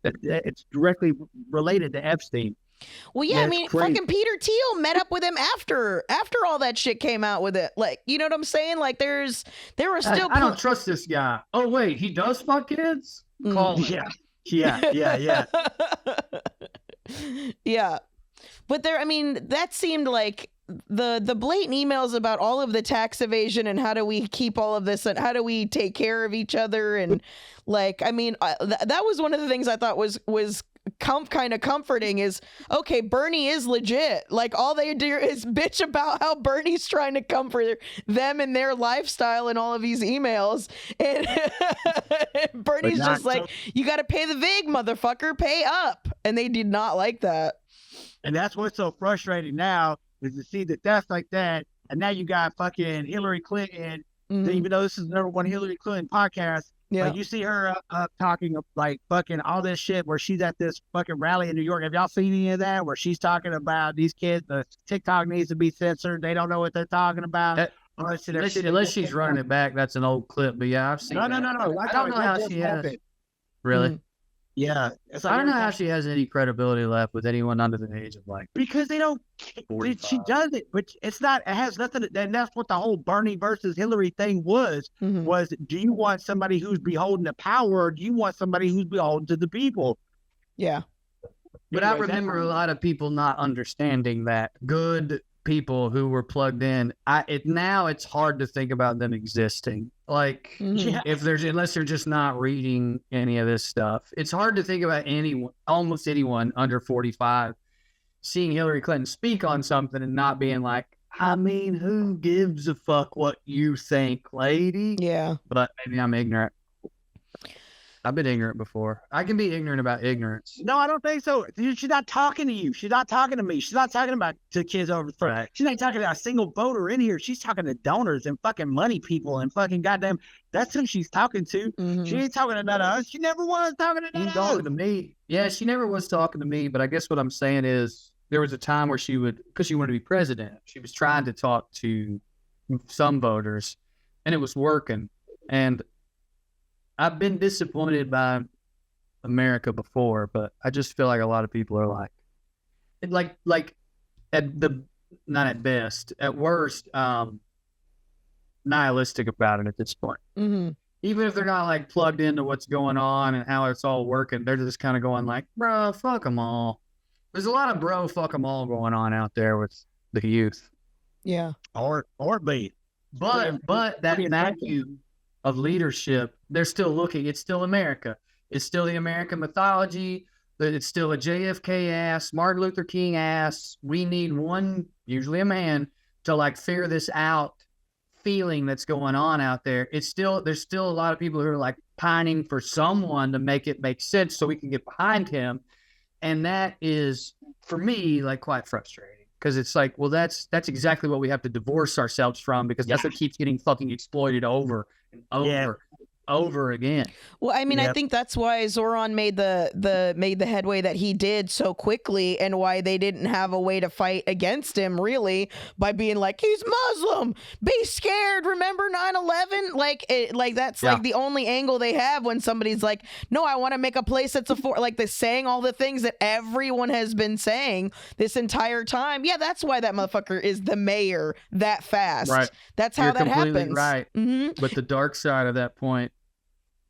It's directly related to Epstein. Well, yeah, fucking Peter Thiel met up with him after all that shit came out with it. Like, you know what I'm saying? Like, there were still. I don't trust this guy. Oh wait, he does fuck kids. Call him. Yeah. Yeah, but that seemed like the blatant emails about all of the tax evasion and how do we keep all of this and how do we take care of each other, and like, I mean, that was one of the things I thought was kind of comforting is, okay, Bernie is legit. Like, all they do is bitch about how Bernie's trying to comfort them and their lifestyle in all of these emails, and Bernie's just like, you got to pay the VIG, motherfucker, pay up, and they did not like that. And that's what's so frustrating now, is to see that that's like that, and now you got fucking Hillary Clinton. Even though this is the number one Hillary Clinton podcast, like, you see her talking like fucking all this shit where she's at this fucking rally in New York. Have y'all seen any of that? Where she's talking about these kids, the TikTok needs to be censored. They don't know what they're talking about. Unless she's running it back, that's an old clip. But yeah, I've seen. No. I don't know how she has. Really? Yeah. Like, I don't know how she has any credibility left with anyone under the age of like. Because they don't. 45. She does it, but it's not. It has nothing. And that's what the whole Bernie versus Hillary thing was. Was, do you want somebody who's beholden to power, or do you want somebody who's beholden to the people? Yeah. But anyway, I remember a lot of people not understanding that. Good people who were plugged in. Now it's hard to think about them existing. Like, unless they're just not reading any of this stuff, it's hard to think about almost anyone under 45 seeing Hillary Clinton speak on something and not being like, I mean, who gives a fuck what you think, lady? Yeah. But maybe I'm ignorant. I've been ignorant before. I can be ignorant about ignorance. No, I don't think so. She's not talking to you. She's not talking to me. She's not talking about to kids over the front. Right. She's not talking to a single voter in here. She's talking to donors and fucking money people and fucking goddamn. That's who she's talking to. She ain't talking to none of us. She never was talking to none of us. Talking to me. Yeah, she never was talking to me. But I guess what I'm saying is there was a time where she would, because she wanted to be president, she was trying to talk to some voters, and it was working. And I've been disappointed by America before, but I just feel like a lot of people are like not at best, at worst, nihilistic about it at this point. Even if they're not like plugged into what's going on and how it's all working, they're just kind of going like, bro, fuck them all. There's a lot of bro, fuck them all going on out there with the youth. Yeah. Or B. But that vacuum of leadership, they're still looking. It's still America. It's still the American mythology. It's still a JFK ass, Martin Luther King ass. We need one, usually a man, to like figure this out feeling that's going on out there. There's still a lot of people who are like pining for someone to make it make sense so we can get behind him. And that is, for me, like quite frustrating. Because it's like, well, that's exactly what we have to divorce ourselves from, because that's what keeps getting fucking exploited over and over again. Well, I mean, I think that's why Zoran made the headway that he did so quickly, and why they didn't have a way to fight against him, really, by being like, he's Muslim, be scared, remember 9/11? Like that's like the only angle they have when somebody's like, no, I want to make a place that's like, they're saying all the things that everyone has been saying this entire time. Yeah, that's why that motherfucker is the mayor that fast. Right. That's how You're that completely happens. Right. But the dark side of that point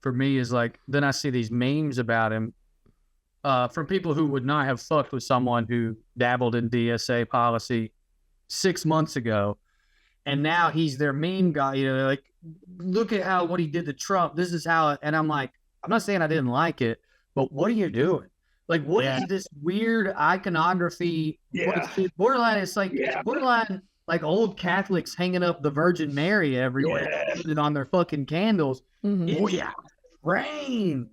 for me is like, then I see these memes about him from people who would not have fucked with someone who dabbled in DSA policy 6 months ago. And now he's their meme guy, like, look at what he did to Trump. This is how, and I'm like, I'm not saying I didn't like it, but what are you doing? Like, what is this weird iconography? Borderline, it's like, borderline, like old Catholics hanging up the Virgin Mary everywhere on their fucking candles. Strange.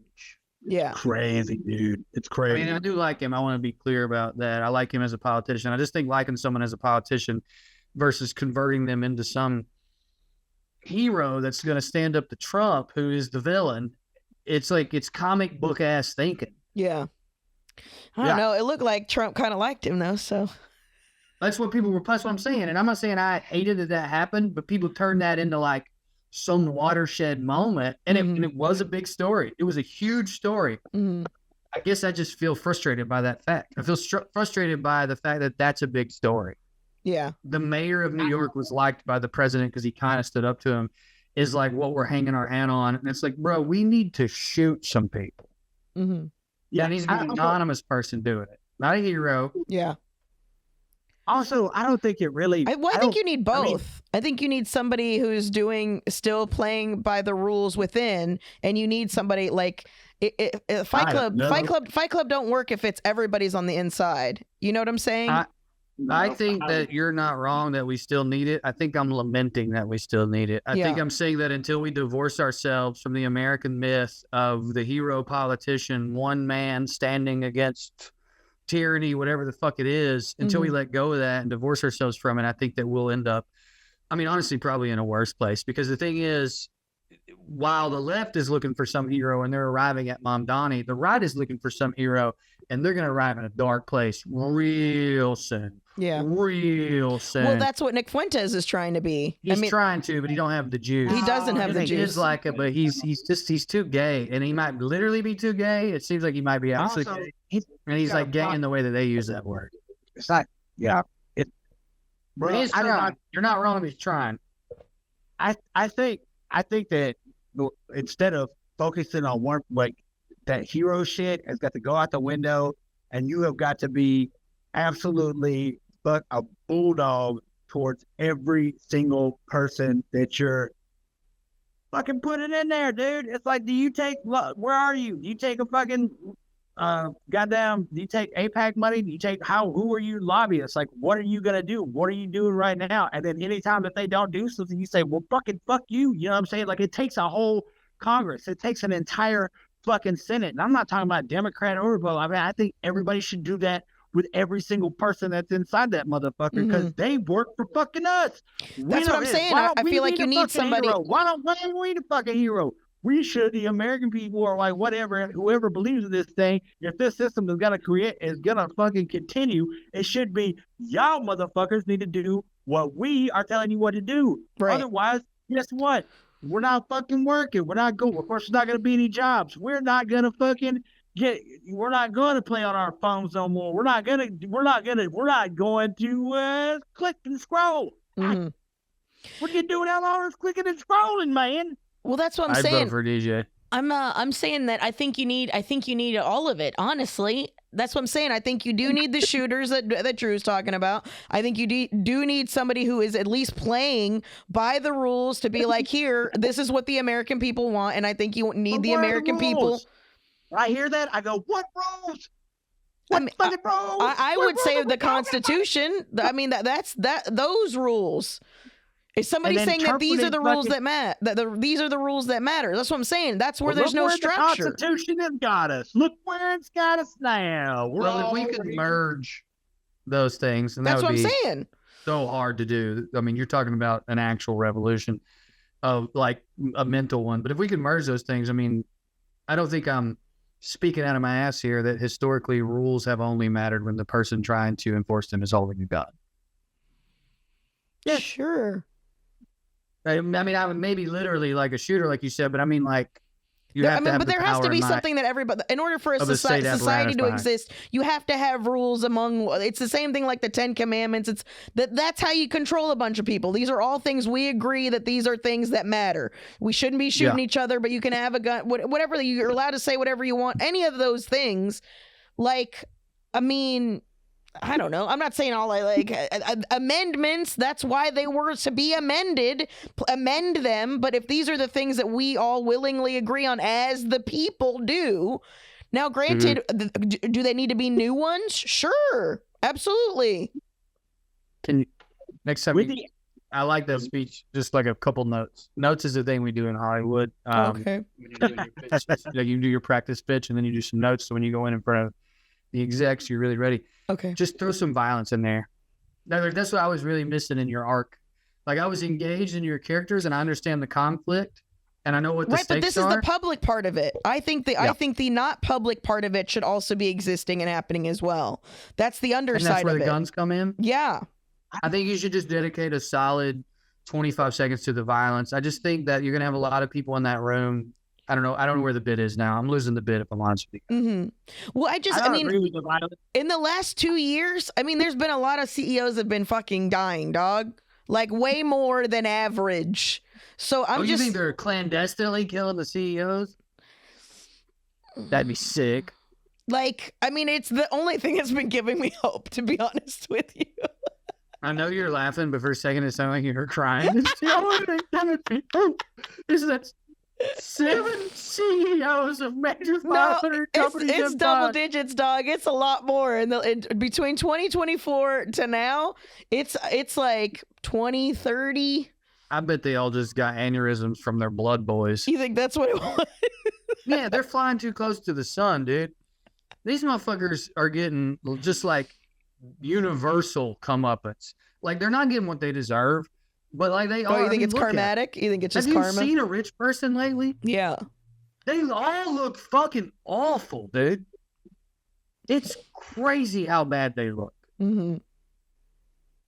Yeah. Crazy, dude. It's crazy. I mean, I do like him. I want to be clear about that. I like him as a politician. I just think liking someone as a politician versus converting them into some hero that's going to stand up to Trump, who is the villain. It's like, it's comic book ass thinking. Yeah. I don't know. It looked like Trump kind of liked him though. So that's what I'm saying. And I'm not saying I hated that happened, but people turned that into like some watershed moment. And it was a big story. It was a huge story. I guess I just feel frustrated by that fact. I feel frustrated by the fact that that's a big story. Yeah. The mayor of New York was liked by the president because he kind of stood up to him, is like what we're hanging our hat on. And it's like, bro, we need to shoot some people. Mm-hmm. Yeah, it needs to be an anonymous person doing it, not a hero. Yeah. Also, I don't think it really. I think you need both. I think you need somebody who's still playing by the rules within, and you need somebody like Fight Club don't work if it's everybody's on the inside. You know what I'm saying? I think that you're not wrong that we still need it. I think I'm lamenting that we still need it. I think I'm saying that until we divorce ourselves from the American myth of the hero politician, one man standing against tyranny, whatever the fuck it is, until we let go of that and divorce ourselves from it, I think that we'll end up, I mean, honestly, probably in a worse place. Because the thing is, while the left is looking for some hero and they're arriving at Mom Donnie, the right is looking for some hero and they're going to arrive in a dark place real soon. Yeah. Real soon. Well, that's what Nick Fuentes is trying to be. He's trying to, but he don't have the juice. He doesn't have the juice. He is like it, but he's too gay. And he might literally be too gay. It seems like he might be absolutely gay. And he's like gay in the way that they use that word. It's not, Bro, he's trying. You're not wrong if he's trying. I think that instead of focusing on one, like that hero shit has got to go out the window, and you have got to be absolutely a bulldog towards every single person that you're fucking putting in there, dude. It's like, where are you? Do you take a fucking do you take APAC money? Do you take who are you lobbyists? Like, what are you gonna do? What are you doing right now? And then anytime that they don't do something, you say, well, fuck you. You know what I'm saying? Like, it takes a whole Congress. It takes an entire fucking Senate. And I'm not talking about Democrat or Republican. I mean, I think everybody should do that with every single person that's inside that motherfucker, because they work for fucking us. That's what I'm saying. I feel like you need somebody. Why don't we need a fucking hero? We should, the American people, or like whoever believes in this thing, if this system is gonna fucking continue, it should be y'all motherfuckers need to do what we are telling you what to do. Right. Otherwise, guess what? We're not fucking working. We're not going. Of course, there's not gonna be any jobs. We're not gonna fucking we're not going to play on our phones no more. We're not going to click and scroll. What are you doing out all this clicking and scrolling, man? Well, that's what I'm saying. I'd vote for DJ. I'm saying that I think you need all of it, honestly. That's what I'm saying. I think you do need the shooters that Drew's talking about. I think you do need somebody who is at least playing by the rules to be like, here, this is what the American people want, and I think you need the American people. I hear that, I go, what rules? What fucking rules? I would say the Constitution. I mean, that's those rules. Is somebody saying that these are the rules that matter? These are the rules that matter. That's what I'm saying. That's where there's no structure. The Constitution has got us. Look where it's got us now. Well, if we could merge those things, and that's what I'm saying. So hard to do. I mean, you're talking about an actual revolution, of like a mental one. But if we could merge those things, I mean, I don't think I'm speaking out of my ass here that historically rules have only mattered when the person trying to enforce them is holding a gun. Yeah, sure. I mean, maybe literally like a shooter, like you said, but I mean, like, there has to be something that everybody, in order for a society to exist, you have to have rules among. It's the same thing like the 10 Commandments. It's that's how you control a bunch of people. These are all things we agree that these are things that matter. We shouldn't be shooting each other, but you can have a gun. Whatever, you're allowed to say whatever you want. Any of those things, like, I mean, I don't know. I'm not saying all amendments. That's why they were to be amended. Amend them. But if these are the things that we all willingly agree on as the people do. Now, granted, do they need to be new ones? Sure. Absolutely. Next time, I like that speech. Just like a couple notes. Notes is the thing we do in Hollywood. Okay. You do your practice pitch, and then you do some notes. So when you go in front of the execs, you're really ready. Okay. Just throw some violence in there. That's what I was really missing in your arc. Like, I was engaged in your characters, and I understand the conflict, and I know what the stakes are. Right, but this is the public part of it. I think the not public part of it should also be existing and happening as well. That's the underside of it. And that's where the guns come in? Yeah. I think you should just dedicate a solid 25 seconds to the violence. I just think that you're going to have a lot of people in that room. I don't know where the bid is now. I'm losing the bid, if I'm honest with you. Well, I mean, in the last 2 years, I mean, there's been a lot of CEOs that have been fucking dying, dog. Like, way more than average. So you think they're clandestinely killing the CEOs? That'd be sick. Like, I mean, it's the only thing that's been giving me hope, to be honest with you. I know you're laughing, but for a second it sounded like you were crying. Is that 7 CEOs of major 500 companies? It's double digits, dog. It's a lot more. And between 2024 to now, it's like 20, 30. I bet they all just got aneurysms from their blood boys. You think that's what it was? Yeah, they're flying too close to the sun, dude. These motherfuckers are getting just like universal comeuppance. Like, they're not getting what they deserve, but like they are. You think it's karmatic? You think it's just karma? Have you seen a rich person lately? Yeah. They all look fucking awful, dude. It's crazy how bad they look. Mm-hmm.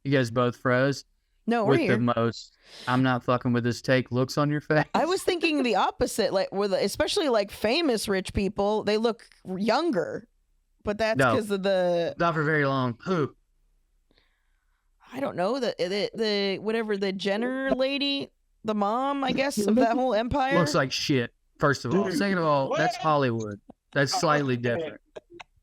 You guys both froze? No, we're here. The most I'm not fucking with this take looks on your face. I was thinking the opposite, like especially like famous rich people, they look younger, but that's because of the. Not for very long. Who? I don't know, the whatever, the Jenner lady, the mom, I guess, of that whole empire. Looks like shit. First of all, second of all, that's Hollywood. That's slightly different.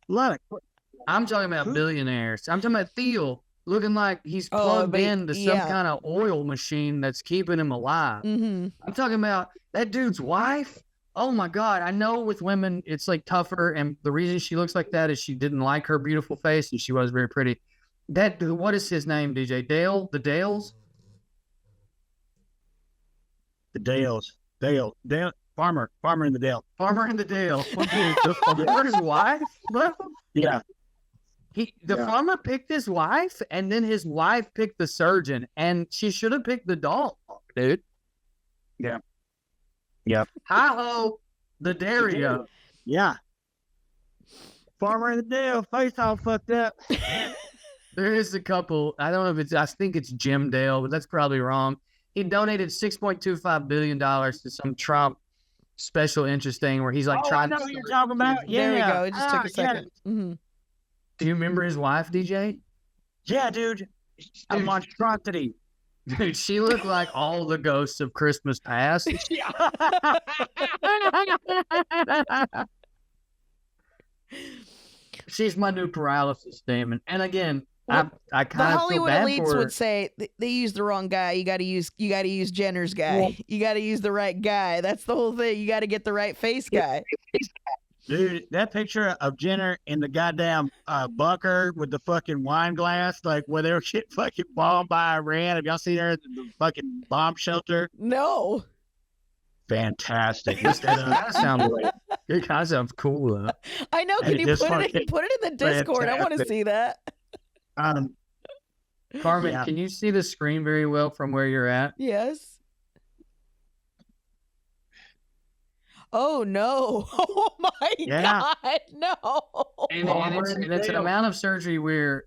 I'm talking about billionaires. I'm talking about Theo. Looking like he's plugged into some kind of oil machine that's keeping him alive. Mm-hmm. I'm talking about that dude's wife. Oh my God. I know with women, it's like tougher. And the reason she looks like that is she didn't like her beautiful face and she was very pretty. That dude, what is his name, DJ? Dale? The Dales? The Dales. Dale. Farmer in the Dale. Farmer in the Dale. The farmer's wife? Yeah. Farmer picked his wife, and then his wife picked the surgeon, and she should have picked the dog, dude. Yeah. Yep. Hi-ho, the Dario. Yeah. Farmer in the Dale, face all fucked up. There is a couple. I don't know if I think it's Jim Dale, but that's probably wrong. He donated $6.25 billion to some Trump special interest thing where he's like trying to. I know what you're talking about. Yeah. There we go. It just took a second. Yeah. Mm-hmm. Do you remember his wife, DJ? Yeah, dude. A monstrosity. Dude, she looked like all the ghosts of Christmas past. She's my new paralysis demon. And again, I kind of feel bad Hollywood elites for her. would say they used the wrong guy. You got to use Jenner's guy. You got to use the right guy. That's the whole thing. You got to get the right face guy. Dude, that picture of Jenner in the goddamn bunker with the fucking wine glass, like where they were getting fucking bombed by Iran. Have y'all seen her at the fucking bomb shelter? No. Fantastic. It kind of sounds cool, though. I know. Can you put it in the Discord? I want to see that. Carmen, can you see the screen very well from where you're at? Yes. Oh no! Oh my God! No! And it's an amount of surgery where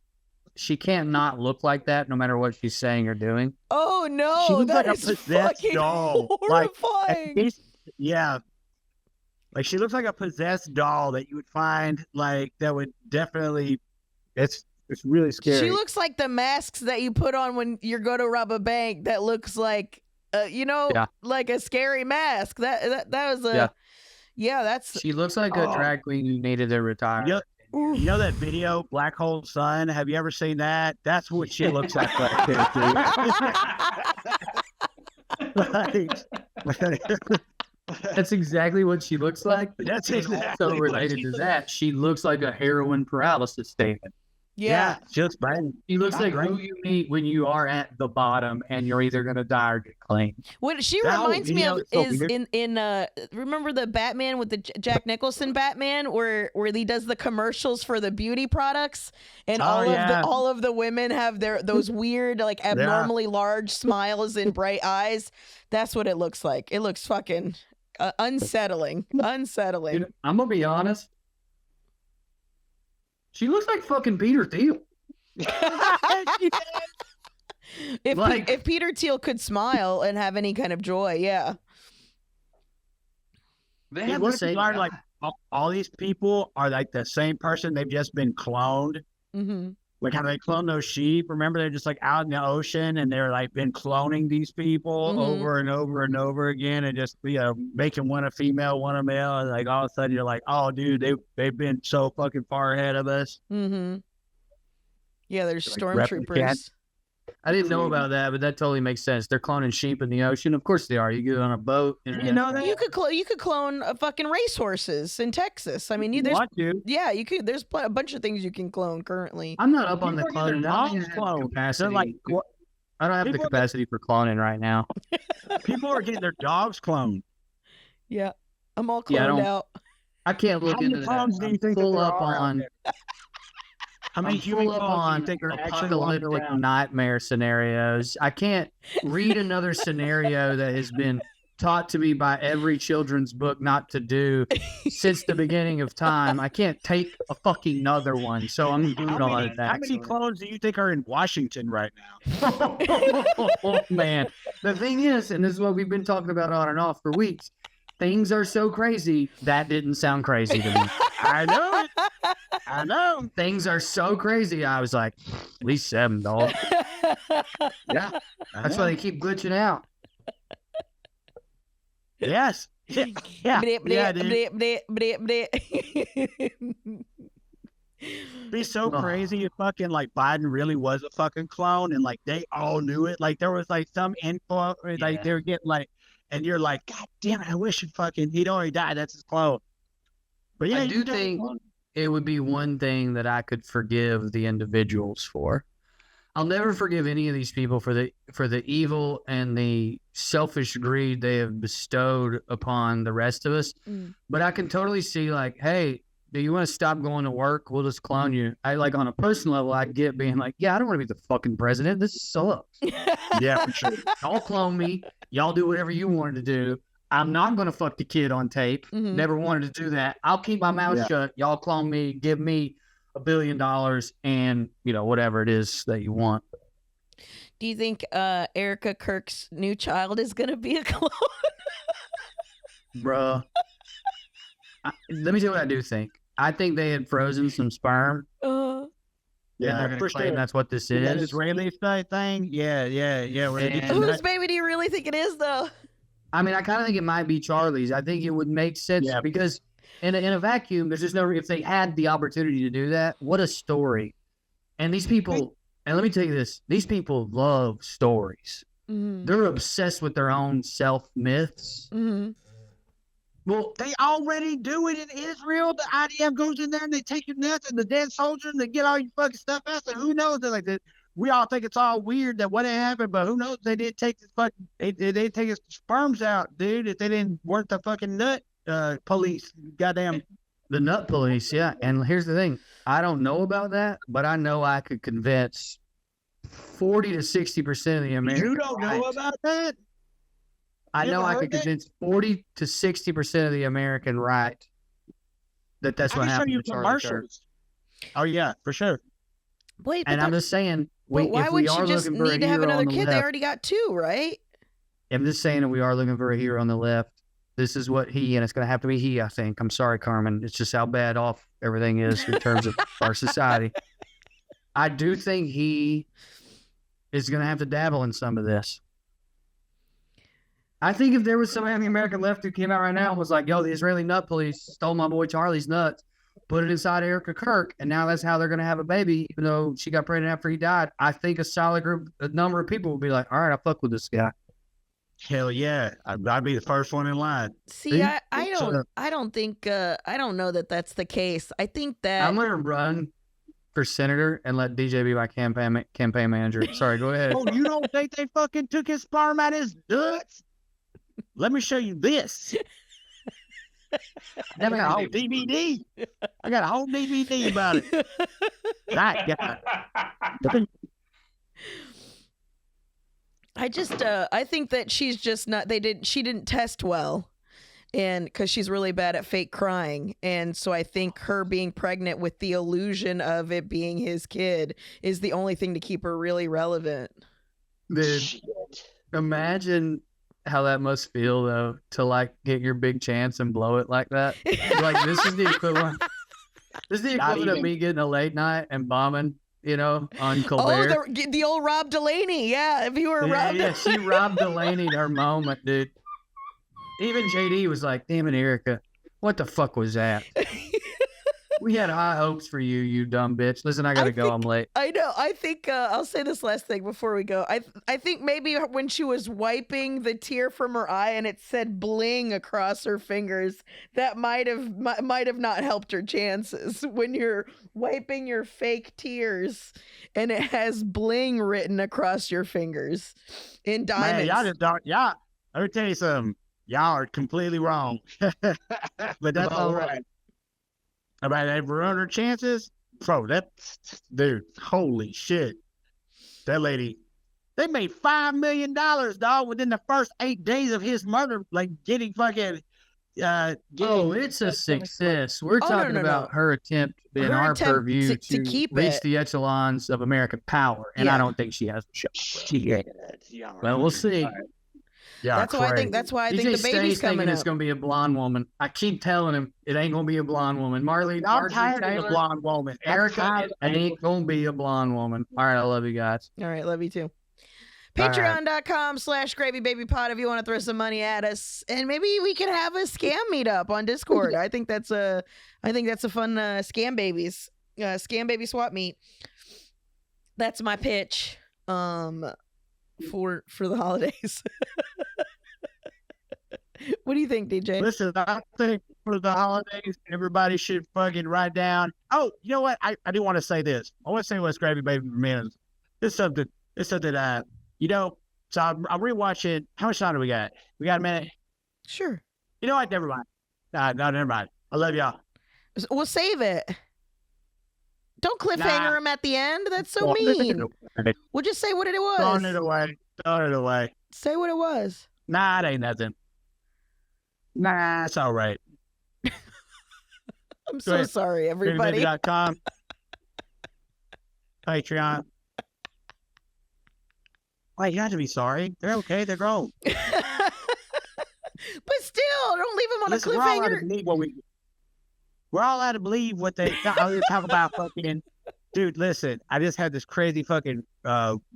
she can't not look like that, no matter what she's saying or doing. Oh no! She looks that like is a possessed fucking doll. horrifying. Like she looks like a possessed doll that you would find like that would definitely. It's really scary. She looks like the masks that you put on when you go to rob a bank. That looks like. Like a scary mask. That was a that's. She looks like a drag queen who needed to retire. You know that video, Black Hole Sun? Have you ever seen that? That's what she looks like right there, dude. That's exactly what she looks like. That's exactly so related to that. She looks like a heroin paralysis statement. Yeah, just bang. She looks like who you meet when you are at the bottom and you're either gonna die or get clean. What she reminds me of is in remember the Batman with the Jack Nicholson Batman where he does the commercials for the beauty products and all of the women have those weird like abnormally large smiles and bright eyes. That's what it looks like. It looks fucking unsettling. Dude, I'm gonna be honest. She looks like fucking Peter Thiel. If Peter Thiel could smile and have any kind of joy, yeah. They have the same. Like all these people are like the same person. They've just been cloned. Mm-hmm. Like how they clone those sheep. Remember, they're just like out in the ocean and they're like been cloning these people over and over and over again, and just making one a female, one a male, and like all of a sudden you're like, oh, dude, they've been so fucking far ahead of us. Mm-hmm. Yeah, there's like stormtroopers. I didn't know about that, but that totally makes sense. They're cloning sheep in the ocean. Of course they are. You get on a boat. You know that? You could clone fucking racehorses in Texas. I mean, yeah, you could. There's a bunch of things you can clone currently. I'm not up on the People are getting cloning. their dogs cloned. They're Capacity. like, I don't have the capacity for cloning right now. people are getting their dogs cloned. Yeah, I'm all cloned out. I can't look into that. How many clones Full up on. How many human clones do you think are actually apocalyptic nightmare scenarios? I can't read another scenario that has been taught to me by every children's book not to do since the beginning of time. I can't take a fucking another one, so I'm good on it. How many clones do you think are in Washington right now? Oh, man. The thing is, and this is what we've been talking about on and off for weeks, things are so crazy, that didn't sound crazy to me. I know it. I know. Things are so crazy. I was like, at least 7, dog. Yeah. That's why they keep glitching out. Yes. Yeah. Yeah, dude. Be so crazy if fucking like Biden really was a fucking clone and like they all knew it. Like there was like some info, like they were getting like, and you're like, God damn it, I wish he'd already died. That's his clone. But yeah, I do think it would be one thing that I could forgive the individuals for. I'll never forgive any of these people for the evil and the selfish greed they have bestowed upon the rest of us. But I can totally see like, hey, do you want to stop going to work? We'll just clone you. I like on a personal level, I get being like, yeah, I don't want to be the fucking president. This sucks. Yeah, for sure. Y'all clone me. Y'all do whatever you wanted to do. I'm not going to fuck the kid on tape. Never wanted to do that. I'll keep my mouth shut. Y'all clone me. Give me $1 billion and, whatever it is that you want. Do you think Erica Kirk's new child is going to be a clone? Bruh. Let me tell you what I do think. I think they had frozen some sperm. Yeah, they're going to claim that's what this is. That Israeli thing? Yeah. Whose baby do you really think it is, though? I mean, I kind of think it might be Charlie's. I think it would make sense because in a vacuum, there's just no. If they had the opportunity to do that, what a story! And these people, and let me tell you this: these people love stories. They're obsessed with their own self myths. Well, they already do it in Israel. The IDF goes in there and they take your nuts and the dead soldier and they get all your fucking stuff out. So who knows? They're like that. We all think it's all weird that what happened, but who knows? They did take his fucking. They take his sperms out, dude. If they weren't the fucking nut police, goddamn. The nut police, yeah. And here's the thing: I don't know about that, but I know I could convince 40 to 60% of the Americans. You don't know about that? I know I could convince 40 to 60% of the American right that's what happened to Charlie Kirk. Oh yeah, for sure. Wait, and I'm just saying, why would she just need to have another kid? They already got 2, right? I'm just saying that we are looking for a hero on the left. This is what and it's going to have to be he, I think. I'm sorry, Carmen. It's just how bad off everything is in terms of our society. I do think he is going to have to dabble in some of this. I think if there was somebody on the American left who came out right now and was like, yo, the Israeli nut police stole my boy Charlie's nuts, put it inside Erica Kirk, and now that's how they're going to have a baby, even though she got pregnant after he died, I think a number of people would be like, all right, I fuck with this guy. Hell yeah. I'd be the first one in line. See, I don't think, I don't know that that's the case. I think that. I'm going to run for senator and let DJ be my campaign manager. Sorry, go ahead. Oh, you don't think they fucking took his sperm out his nuts? Let me show you this. I got a whole DVD. I got a whole DVD about it. I think that she's just not. She didn't test well, and because she's really bad at fake crying, and so I think her being pregnant with the illusion of it being his kid is the only thing to keep her really relevant. Dude, imagine how that must feel though to like get your big chance and blow it like that. Like this is the equivalent. This is the equivalent of me getting a late night and bombing, on Colbert. Oh, the old Rob Delaney. Yeah, if you were Rob. Yeah, she Rob Delaney'd her moment, dude. Even JD was like, "Damn it, Erica, what the fuck was that?" We had high hopes for you, you dumb bitch. Listen, I gotta go. I'm late. I know. I think I'll say this last thing before we go. I think maybe when she was wiping the tear from her eye and it said bling across her fingers, that might have not helped her chances. When you're wiping your fake tears and it has bling written across your fingers in diamonds. Man, y'all just don't. Y'all, let me tell you something. Y'all are completely wrong. But that's all right. About they've ruined her chances, bro. Dude, holy shit! That lady, they made $5 million, dog, within the first 8 days of his murder, like getting fucking. It's a success. We're talking about her attempt in our purview to keep reach the echelons of American power, and I don't think she has the shot. Well, we'll see. Yeah, that's why I think the baby's coming up. It's gonna be a blonde woman. I keep telling him it ain't gonna be a blonde woman. Marlene, I'm tired of a blonde woman. Erica, it ain't gonna be a blonde woman. All right, I love you guys. All right, love you too. Patreon.com/GravyBabyPod if you want to throw some money at us, and maybe we can have a scam meetup on Discord. I think that's a fun scam baby swap meet. That's my pitch. For the holidays. What do you think, DJ? Listen, I think for the holidays, everybody should fucking write down. Oh, you know what? I do want to say this. I want to say what's Gravy Baby minutes. This is something. So I'm rewatching. How much time do we got? We got a minute. Sure. You know what? Never mind. No, never mind. I love y'all. We'll save it. Don't cliffhanger him at the end. That's so mean. We'll just say what it was. Throwing it away. Say what it was. Nah, it ain't nothing. Nah, it's all right. I'm so sorry, everybody. Billionaires.com. Patreon. Why, you have to be sorry. They're okay. They're grown. But still, don't leave them on a cliffhanger. We're all out to believe what they talk about. Fucking dude, listen, I just had this crazy fucking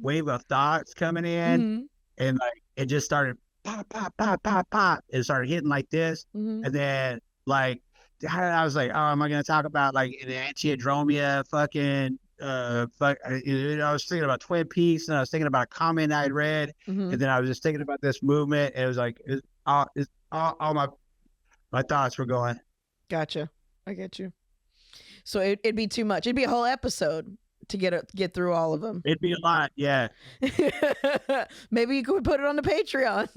wave of thoughts coming in, and like it just started pop, pop, pop, pop, pop. It started hitting like this, and then like I was like, oh, am I gonna talk about like the anti-adromia fucking I was thinking about Twin Peaks, and I was thinking about a comment I had read, and then I was just thinking about this movement, and it was like all my thoughts were going. Gotcha. I get you. So it'd be too much. It'd be a whole episode to get through all of them. It'd be a lot, yeah. Maybe you could put it on the Patreon.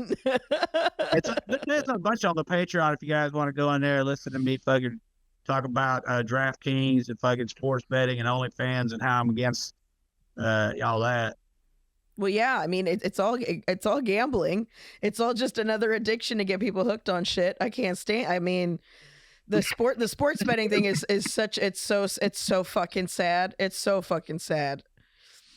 There's a bunch on the Patreon if you guys want to go in there and listen to me fucking talk about DraftKings and fucking sports betting and OnlyFans and how I'm against all that. Well, yeah, I mean it's all gambling. It's all just another addiction to get people hooked on shit. I can't stand. I mean. The sports betting thing is such it's so fucking sad. It's so fucking sad.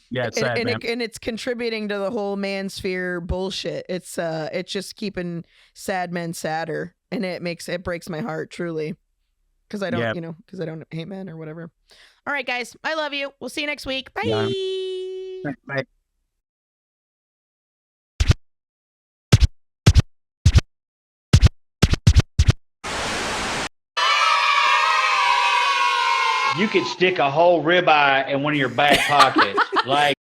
Yeah, it's sad, man. And it's contributing to the whole mansphere bullshit. It's just keeping sad men sadder, and it breaks my heart truly, because I don't because I don't hate men or whatever. All right, guys, I love you. We'll see you next week. Bye. Yeah. Bye. You could stick a whole ribeye in one of your back pockets. Like,